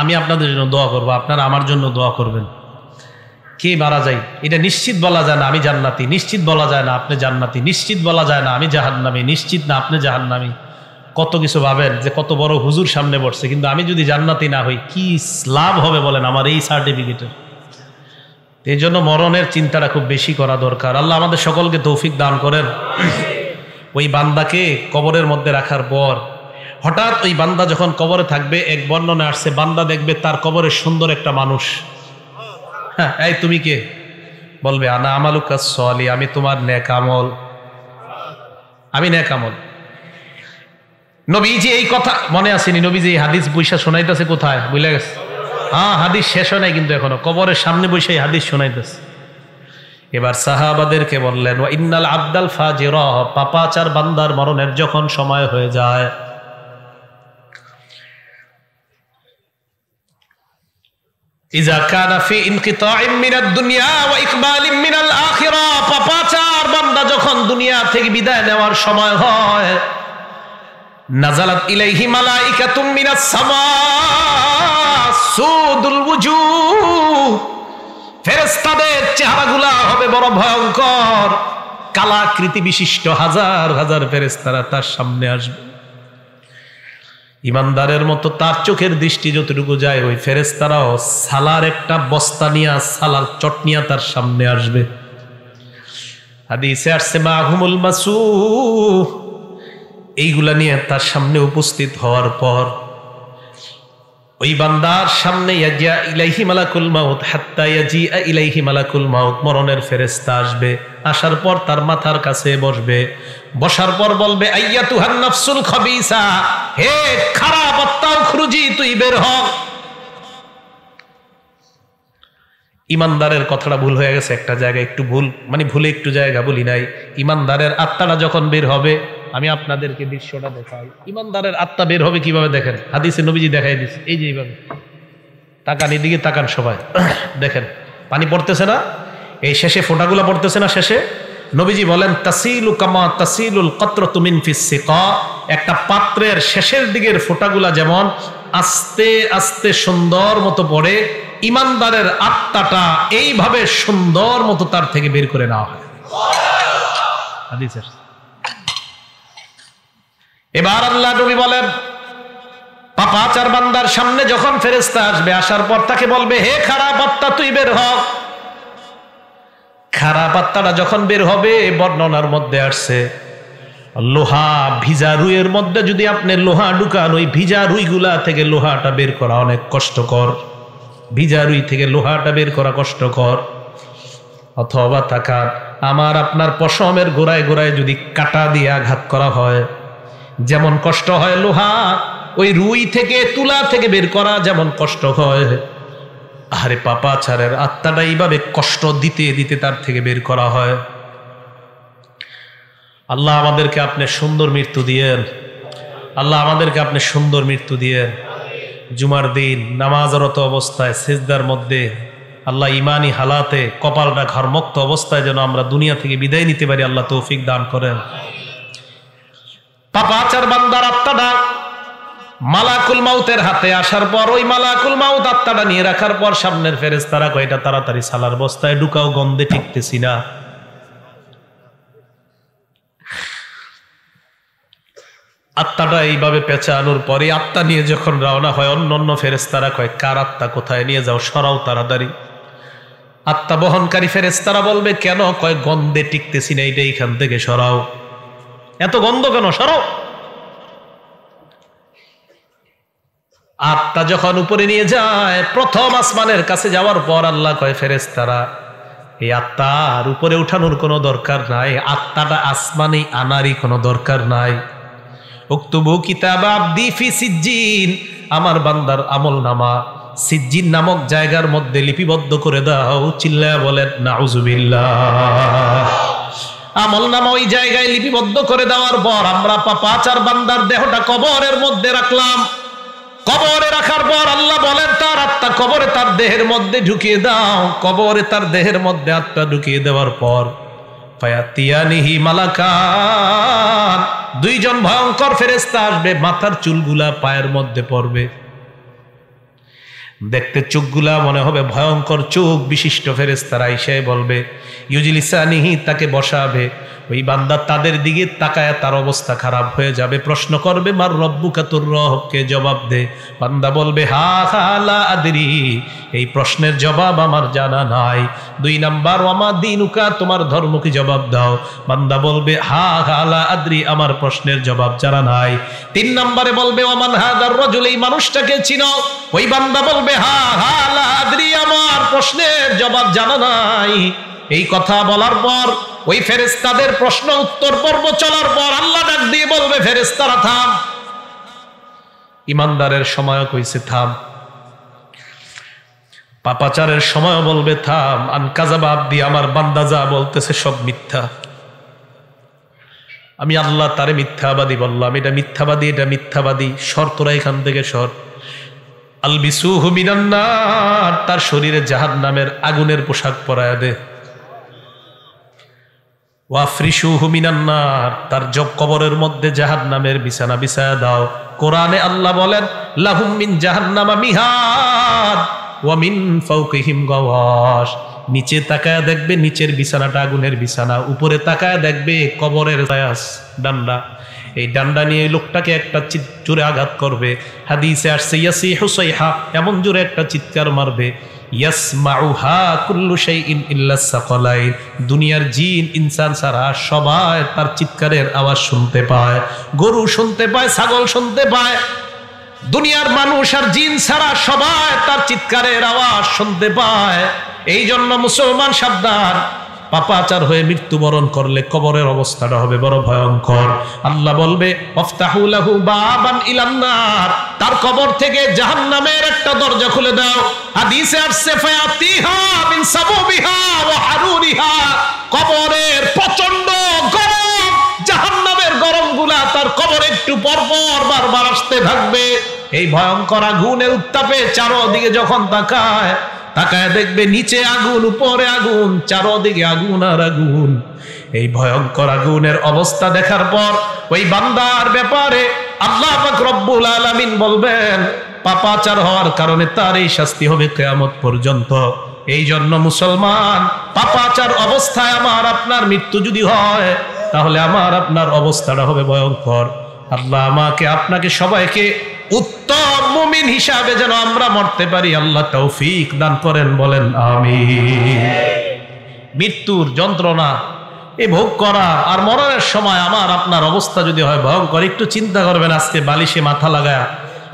আমি আপনাদের জন্য দোয়া করবো, আপনারা আমার জন্য দোয়া করবেন। কে মারা যায় এটা নিশ্চিত বলা যায় না আমি জান্নাতি, নিশ্চিত বলা যায় না আপনি জান্নাতি, নিশ্চিত বলা যায় না আমি জাহান্নামী, নিশ্চিত না আপনি জাহান্নামী। কত কিছু ভাবেন যে কত বড় হুজুর সামনে বসছে, কিন্তু আমি যদি জান্নাতি না হই কি লাভ হবে বলেন আমার এই সার্টিফিকেটের। এই জন্য মরণের চিন্তাটা খুব বেশি করা দরকার। আল্লাহ আমাদের সকলকে তৌফিক দান করেন। ওই বান্দাকে কবরের মধ্যে রাখার পর হঠাৎ ওই বান্দা যখন কবরে থাকবে, এক বর্ণনা আসছে বান্দা দেখবে তার কবরে সুন্দর একটা মানুষ। হ্যাঁ, এই তুমি কে? বলবে আনা আমালুকা সলি, আমি তোমার নেক আমল, আমি নেক আমল। নবীজি এই কথা মনে আসেনি, নবীজি এই হাদিস বৈশা শোনাইতেছে কোথায় বুঝলে গেছে? হ্যাঁ, হাদিস শেষ হয় নাই কিন্তু এখনো, কবরের সামনে বসে এই হাদিস শোনাইতেছে। এবার সাহাবাদেরকে বললেন ওয়া ইন্নাল আবদাল ফাজিরা, পাপাচার বান্দার মরণের যখন সময় হয়ে যায়, ইজা কানা ফি ইনকিতাইম মিনাদ দুনিয়া ওয়া ইকবালিম মিনাল আখিরা, পাপাচার বান্দা যখন দুনিয়া থেকে বিদায় নেওয়ার সময় হয়, নাজালাত ইলাইহি মালাইকাতুম মিনাস সামা সুদুল ওয়ুজুহ, ফেরেশতাদের চেহারাগুলা হবে বড় ভয়ঙ্কর, কালাকৃতি বিশিষ্ট হাজার হাজার ফেরেশতারা তার সামনে আসবে। ইমানদারের মতো তার চোখের দৃষ্টি যতটুকু যায়, ওই ফেরেশতারাও সালার একটা বস্তা নিয়ে, সালার চটনিয়া তার সামনে আসবে। হাদিসে আসছে মাহুমুল মাসুহ, এইগুলা নিয়ে তার সামনে উপস্থিত হওয়ার পর ওই বান্দার সামনে ইয়াজিয়া ইলাইহি মালাকুল মাউত হাত্তা ইয়াজিআ ইলাইহি মালাকুল মাউত, মরণের ফেরেশতা আসবে। আসার পর তার মাথার কাছে বসবে, বসার পর বলবে আইয়াতুহান নাফসুল খাবিসা, হে খারাপ আত্মা খুরুজি, তুই বের হ। ইমানদারের কথাটা ভুল হয়ে গেছে একটা জায়গায়, একটু ভুল মানে ভুলে একটু জায়গা বলি নাই। ইমানদারের আত্মাটা যখন বের হবে, আমি আপনাদেরকে দৃশ্যটা দেখাই। ইমানদারের আত্মা বের হবে কিভাবে দেখেন, হাদিসে নবীজি দেখাই দিচ্ছে। এই যে এইভাবে তাকান, এদিকে তাকান সবাই, দেখেন পানি পড়তেছে না, এই শেষে ফোঁটাগুলো পড়তেছে না শেষে। নবীজি বলেন তাসিলু কামা তাসিলুল কাতরাতু মিন ফিস সিকা, একটা পাত্রের শেষের দিকের ফোঁটাগুলা যেমন আস্তে আস্তে সুন্দর মতো পড়ে, ইমানদারের আত্মাটা এইভাবে সুন্দর মতো তার থেকে বের করে নেওয়া হয়। হাদিসের এবার আল্লাহ নবী বলেন পাপাচার বান্দার সামনে যখন ফেরেশতা আসবে, আসার পর তাকে বলবে, হে খারাপ আত্মা তুই বের হ। খারাপ আত্মাটা যখন বের হবে, বর্ণনার মধ্যে আসছে লোহা ভিজা রুইয়ের মধ্যে যদি আপনি লোহা ঢুকান, ওই ভিজা রুইগুলা থেকে লোহাটা বের করা অনেক কষ্টকর। ভিজা রুই থেকে লোহাটা বের করা কষ্টকর। অথবা তাকান, আমার আপনার পশমের গোড়ায় গোড়ায় যদি কাঁটা দিয়ে আঘাত করা হয়, যেমন কষ্ট হয় লোহা, ওই রুই থেকে তুলা থেকে বের করা যেমন কষ্ট হয়, আরে পাপাচারের আত্মাটা এইভাবে কষ্ট দিতে দিতে তার থেকে বের করা হয়। আল্লাহ আমাদেরকে আপনি সুন্দর মৃত্যু দিয়েন। আল্লাহ আমাদেরকে আপনি সুন্দর মৃত্যু দিয়েন। জুমার দিন নামাজরত অবস্থায় সিজদার মধ্যে আল্লাহ ইমানি হালাতে কপালটা ঘরমুক্ত অবস্থায় যেন আমরা দুনিয়া থেকে বিদায় নিতে পারি, আল্লাহ তৌফিক দান করেন। পাপাচার বান্দার আত্মাটা মালাকুল মাউতের হাতে আসার পর, ওই মালাকুল মাউত আত্মাটা নিয়ে রাখার পর সামনের ফেরেশতারা কয়, এটা তাড়াতাড়ি সালার বস্তায় ঢুকাও, গন্ধে টিকতেছি না। আত্মাটা এইভাবে পেঁচানোর পরে আত্মা নিয়ে যখন রওনা হয়, অন্য ফেরেশতারা কয়, কার আত্মা কোথায় নিয়ে যাও, সরাও তাড়াতাড়ি। আত্মা বহনকারী ফেরেশতারা বলবে, কেন? কয়, গন্ধে টিকতেছি না, এইটা এইখান থেকে সরাও। এত গন্ধ কেন, সরাও। আত্মা যখন উপরে নিয়ে যায়, প্রথম আসমানের কাছে যাওয়ার পর আল্লাহ কয়, ফেরেশতারা এই আত্মার উপরে উঠানোর কোনো দরকার নাই, আত্মাটা আসমানে আনারই কোনো দরকার নাই। উক্তুবু কিতাব আবদি ফি সিজ্জিন, আমার বান্দার আমল নামা সিজ্জিন নামক জায়গার মধ্যে লিপিবদ্ধ করে দাও। চিল্লায়া বলেন নাউজুবিল্লাহ। আমল নামা ওই জায়গায় লিপিবদ্ধ করে দেওয়ার পর আমরা পাপাচার বান্দার দেহটা কবরের মধ্যে রাখলাম। কবরে রাখার পর আল্লাহ বলেন, তার আত্মা কবরে তার দেহের মধ্যে ঢুকিয়ে দাও। কবরে তার দেহের মধ্যে আত্মা ঢুকিয়ে দেওয়ার পর ফায়াতিয়ানিহি মালাকান, দুইজন ভয়ঙ্কর ফেরেশতা আসবে, মাথার চুলগুলা পায়ের মধ্যে পড়বে। দেখতে চোখগুলা মনে হবে ভয়ঙ্কর চোখ বিশিষ্ট ফেরেশতারা এসে বলবে, ইউজিলিসানিহি, তাকে বসাবে। ওই বান্দা তাদের দিকে তাকায়, তার অবস্থা খারাপ হয়ে যাবে। প্রশ্ন করবে, মার রব্বুকা, তোর রবকে জবাব দে। বান্দা বলবে, হা হা লা আদরি, এই প্রশ্নের জবাব আমার জানা নাই। 2 নাম্বার, ওয়ামা দিনুকা, তোমার ধর্ম কি, জবাব দাও। বান্দা বলবে, হা হা লা আদরি, আমার প্রশ্নের জবাব জানা নাই। 3 নম্বরে বলবে, ওয়ামান হাদার রাজুল, এই মানুষটাকে চিনো। ওই বান্দা বলবে, হা হা লা আদরি, আমার প্রশ্নের জবাব জানা নাই। এই কথা বলার পর ওই ফেরেশতাদের প্রশ্ন উত্তর পর্ব চলার পর আল্লাহ ডাক দিয়ে বলবে, ফেরেশতারা থাম। ইমানদারের সময় কইছে থাম, পাপাচারের সময় বলবে থাম। আনকাযাবা আবদি, আমার বান্দা যা বলতেছে সব মিথ্যা। আমি আল্লাহ তারে মিথ্যাবাদী বললাম, এটা মিথ্যাবাদী, এটা মিথ্যাবাদী, সর তোরা এখান থেকে সর। আলবিসুহু মিনান নার, তার শরীরে জাহান্নামের আগুনের পোশাক পরায়া দে। ওয়াফরিশুহু মিনান নার, তার জব কবরের মধ্যে জাহান্নামের বিছানা বিছায়া দাও। কোরআনে আল্লাহ বলেন, লাহুম মিন জাহান্নামা মিহাদ ওয়া মিন ফাওকিহিম গাওয়াশ, নিচে তাকায় দেখবে নিচের বিছানাটা আগুনের বিছানা, উপরে তাকায় দেখবে কবরের ডান্ডা। এই ডান্ডা নিয়ে লোকটাকে একটা জোরে আঘাত করবে। হাদিসে আসছে, ইয়াসিহু সাইহা, এমন জোরে একটা চিৎকার মারবে, ইয়াসমাউহা কুল্লু শাইইন ইল্লা সাকালাইন, দুনিয়ার জিন ইনসান ছাড়া সবাই তার চিৎকারের আওয়াজ শুনতে পায়। গরু শুনতে পায়, ছাগল শুনতে পায়, দুনিয়ার মানুষ আর জিন ছাড়া সবাই তার চিৎকারের আওয়াজ শুনতে পায়। এই জন্য মুসলমান সাবধান, পাপাচার হয়ে মৃত্যুবরণ করলে কবরের অবস্থাটা হবে বড় ভয়ঙ্কর। আল্লাহ বলবে, ওয়াফতাহু লাহু বাবান ইলান নার, তার কবর থেকে জাহান্নামের একটা দরজা খুলে দাও। হাদিসে আসছে, ফায়াতিহা মিন সাবুবিহা ওয়া হারুরিহা, কবরের প্রচন্ড গরম, জাহান্নামের গরমগুলা তার কবরে একটু পর পর বারবার আসতে থাকবে। এই ভয়ঙ্কর আগুনের উত্তাপে চারদিকে যখন তাকায় দেখবে নিচে আগুন, উপরে আগুন, চারদিকে আগুন আর আগুন। এই ভয়ঙ্কর আগুনের অবস্থা দেখার পর ওই বান্দার ব্যাপারে আল্লাহ পাক রব্বুল আলামিন বলবেন, পাপাচার হওয়ার কারণে তার এই শাস্তি হবে কিয়ামত পর্যন্ত। এই জন্য মুসলমান, পাপাচার অবস্থায় আমার আপনার মৃত্যু যদি হয়, তাহলে আমার আপনার অবস্থাটা হবে ভয়ঙ্কর। আল্লাহ আমাকে আপনাকে সবাইকে উত্তম মুমিন হিসাবে যেন আমরা মরতে পারি, আল্লাহ তৌফিক দান করেন, বলেন আমিন। মৃত্যুর যন্ত্রণা এই ভোগ করা আর মরণের সময় আমার আপনার অবস্থা যদি হয় ভয়ঙ্কর, একটু চিন্তা করবেন। আজকে বালিশে মাথা লাগায়,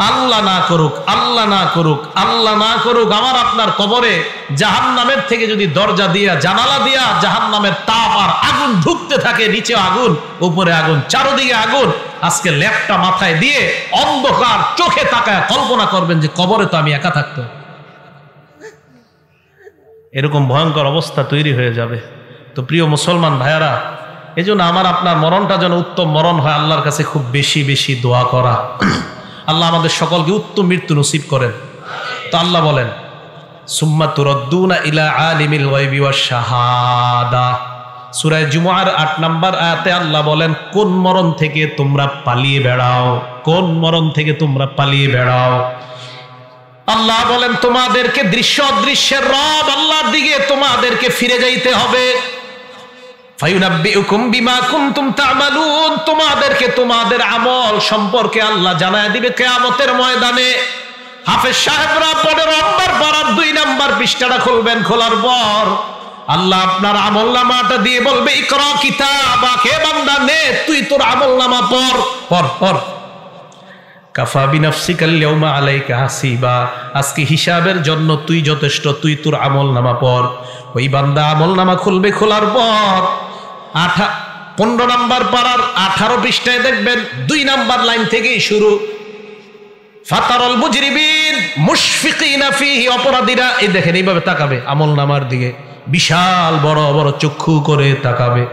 আল্লাহ না করুক, আল্লাহ না করুক, আল্লাহ না করুক, আমার আপনার কবরে জাহান্নামের থেকে যদি দরজা দিয়া জানালা দিয়া জাহান্নামের তাপ আর আগুন ঢুকতে থাকে, নিচে আগুন উপরে আগুন চারদিকে আগুন, আজকে ল্যাপটা মাথায় দিয়ে অন্ধকার চোখে তাকায় কল্পনা করবেন যে কবরে তো আমি একা থাকতো। এরকম ভয়ঙ্কর অবস্থা তৈরি হয়ে যাবে। তো প্রিয় মুসলমান ভাইয়ারা, এই জন্য আমার আপনার মরণটা যেন উত্তম মরণ হয়, আল্লাহর কাছে খুব বেশি বেশি দোয়া করা। আল্লাহ আমাদের সকলকে উত্তম মৃত্যু নসিব করেন। তো আল্লাহ বলেন সুম্মা তুরদ্দুনা ইলা আলিমিল গায়বি ওয়াশ শাহাদা, সূরা জুমআর ৮ নম্বর আয়াতে আল্লাহ বলেন কোন মরণ থেকে তোমরা পালিয়ে বেড়াও, কোন মরণ থেকে তোমরা পালিয়ে বেড়াও। আল্লাহ বলেন তোমাদেরকে দৃশ্য অদৃশ্যের রব আল্লাহর দিকে তোমাদেরকে ফিরে যাইতে হবে। ফায়ুনাব্বিউকুম বিমা কুনতুম তা'মালুন, তোমাদেরকে তোমাদের আমল সম্পর্কে আল্লাহ জানায় দিবে কিয়ামতের ময়দানে। হাফেজ সাহেবরা 15 নম্বর পারার 2 নম্বর পৃষ্ঠাটা খুলবেন, খোলার পর আল্লাহ আপনার আমলনামাটা দিয়ে বলবে ইকরা কিতাবাক, হে বান্দা নে তুই তোর আমলনামা পড় পড় পড়। কাফা বিনাফসিকাল ইয়াউমা আলাইকা হাসিবা, আজকে হিসাবের জন্য তুই যথেষ্ট, তুই তোর আমলনামা পড়। ওই বান্দা আমলনামা খুলবে, খোলার পর 15 নম্বর পারার 18 পৃষ্ঠায় দেখবেন 2 নম্বর লাইন থেকেই শুরু। ফাতারাল মুজরিমিন মুশফিকিনা ফিহি, অপরাধীরা এই দেখেন এইভাবে তাকাবে আমলনামার দিকে, বিশাল বড় বড় চক্ষু করে তাকাবে,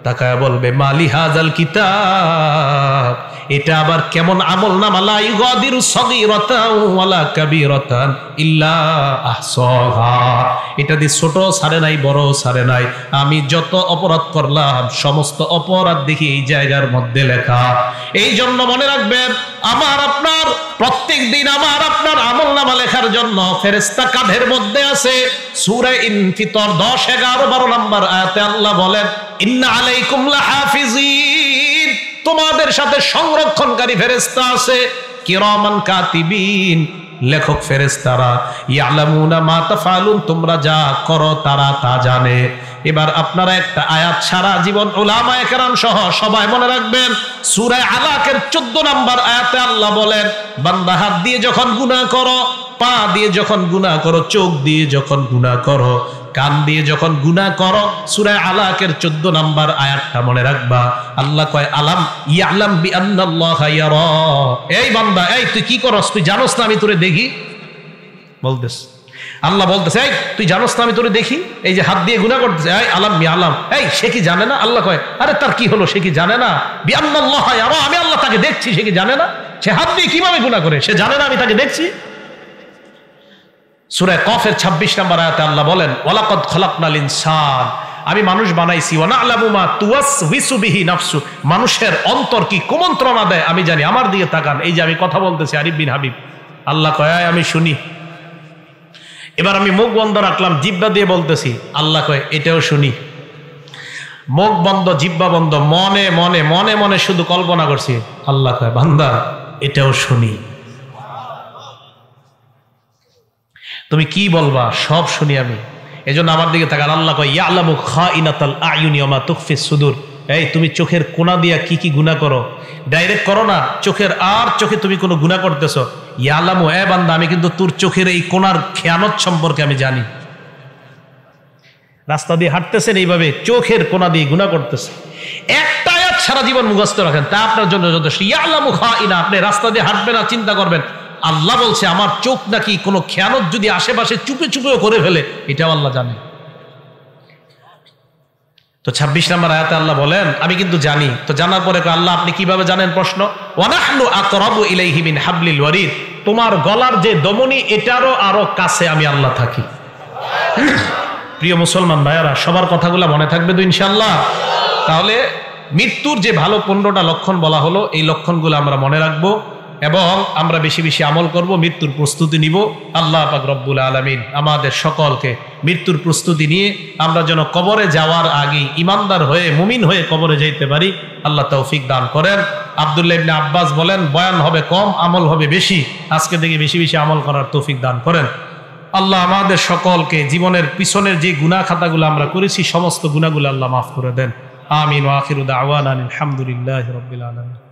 তাকায় বলবে মালি হাজাল কিতাব, এটা আবার কেমন আমলনামা, লা ইগাদিরু সগীরাতান ওয়ালা কাবীরাতান ইল্লা আহসাহা, এটা দিয়ে ছোট ছাড়ে নাই বড় ছাড়ে নাই, আমি যত অপরাধ করলাম সমস্ত অপরাধ দেখি এই জায়গার মধ্যে লেখা। এই জন্য মনে রাখবেন আমার আপনার প্রত্যেক দিন আমার আপনার আমলনামা লেখার জন্য ফেরেশতা কাঁধের মধ্যে আছে। সূরা ইনফিতর 10, 11, 12 নম্বর আয়াতে আল্লাহ বলেন ইন্না আলাইকুম লাহাফিজিন, তোমাদের সাথে সংরক্ষণকারী ফেরেশতা আছে, কিরামান কাতিবিন, লেখক ফেরেশতারা, ইয়ালামুনা মা তাফআলুন, তোমরা যা করো তারা তা জানে। এবার আপনারা একটা আয়াত সারা জীবন উলামায়ে কেরাম সহ সবাই মনে রাখবেন, সূরা আলাকের 14 নম্বর আয়াতে আল্লাহ বলেন বান্দা হাত দিয়ে যখন গুনাহ করো, পা দিয়ে যখন গুনাহ করো, চোখ দিয়ে যখন গুনাহ করো, কান দিয়ে যখন গুনাহ করো, সূরা আলাকের 14 নম্বর আয়াতটা মনে রাখবা। আল্লাহ কয় আলাম ইয়ালাম বিআন্নাল্লাহা ইয়ারা, এই বান্দা এই তুই কি করস, তুই জানোস না আমি তোরে দেখি, বলতেছ আল্লাহ বলতেছে এই তুই জানোস না আমি তোরে দেখি, এই যে হাত দিয়ে গুনাহ করতেছে, এই আলাম আলাম, এই সে কি জানে না? আল্লাহ কয় আরে তার কি হলো, সে কি জানে না? বিআন্নাল্লাহা ইয়ারা, আমি আল্লাহ তাকে দেখছি, সে কি জানে না? সে হাত দিয়ে কিভাবে গুনাহ করে, সে জানে না আমি তাকে দেখছি? সূরা কফের 26 নম্বর আয়াতে আল্লাহ বলেন ওয়ালাকাদ খালাকনাল ইনসান, আমি মানুষ বানাইছি, ওয়া না'লামু মা তুওয়াসওয়িসু বিহি নাফসু, মানুষের অন্তর কি কুমন্ত্রণা দেয় আমি জানি। আমার দিকে তাকান, এই যে আমি কথা বলতেছি আরিফ বিন হাবিব, আল্লাহ কয় আমি শুনি। এবার আমি মুখ বন্ধ রাখলাম, জিহ্বা দিয়ে বলতেছি, আল্লাহ কয় এটাও শুনি। মুখ বন্ধ, জিহ্বা বন্ধ, মনে মনে মনে মনে শুধু কল্পনা করছি, আল্লাহ কয় বান্দা এটাও শুনি। তুমি কি বলবা সব শুনি আমি, এজন্য আমার দিকে তাকান। আল্লাহ কয় ইয়ালামু খাইনাতাল আয়ুনি ওয়া মা তুখফিস সুদূর, এই তুমি চোখের কোণা দিয়া কি কি গুনাহ করো, ডাইরেক্ট করো না, চোখের আর চোখে তুমি কোনো গুনাহ করতেছো, ইয়ালামু এ বান্দা আমি কিন্তু তোর চোখের এই কোণার খেয়ানত সম্পর্কে আমি জানি। রাস্তা দিয়ে হাঁটতেছেন এইভাবে চোখের কোণা দিয়ে গুনাহ করতেছে, একটা আয়াত সারা জীবন মুখস্থ রাখেন, তা আপনার জন্য যথেষ্ট। ইয়ালামু খাইনা, আপনি রাস্তা দিয়ে হাঁটবেন আর চিন্তা করবেন আল্লাহ বলছে আমার চোখ নাকি কোনো খেয়ানত যদি আশেপাশে চুপে চুপেও করে ফেলে, এটাও আল্লাহ জানে। তো 26 নম্বর আয়াতে আল্লাহ বলেন আমি কিন্তু জানি। তো জানার পরে আল্লাহ আপনি কিভাবে জানেন? প্রশ্ন, ওয়া নাহনু আকরাবু ইলাইহি মিন হাবলিল ওয়ারিদ, তোমার গলার যে দমনি এটারও আরো কাছে আমি আল্লাহ থাকি। প্রিয় মুসলমান ভাইয়ারা, সবার কথাগুলো মনে থাকবে তো ইনশাআল্লাহ? তাহলে মৃত্যুর যে ভালো 15টা লক্ষণ বলা হলো, এই লক্ষণগুলো আমরা মনে রাখবো। এবং আমরা বেশি বেশি আমল করব, মৃত্যুর প্রস্তুতি নিব। আল্লাহ পাক রব্বুল আলামিন আমাদের সকলকে মৃত্যুর প্রস্তুতি নিয়ে আমরা যেন কবরে যাওয়ার আগে ইমানদার হয়ে মুমিন হয়ে কবরে যাইতে পারি, আল্লাহ তৌফিক দান করেন। আব্দুল্লাহ ইবনে আব্বাস বলেন, বয়ান হবে কম, আমল হবে বেশি। আজকে থেকে বেশি বেশি আমল করার তৌফিক দান করেন। আল্লাহ আমাদের সকলকে জীবনের পিছনের যে গুনাহ খাতাগুলো আমরা করেছি সমস্ত গুনাহগুলো আল্লাহ মাফ করে দেন। আমিন ওয়া আখিরু দাওয়ানা আলহামদুলিল্লাহি রাব্বিল আলামিন।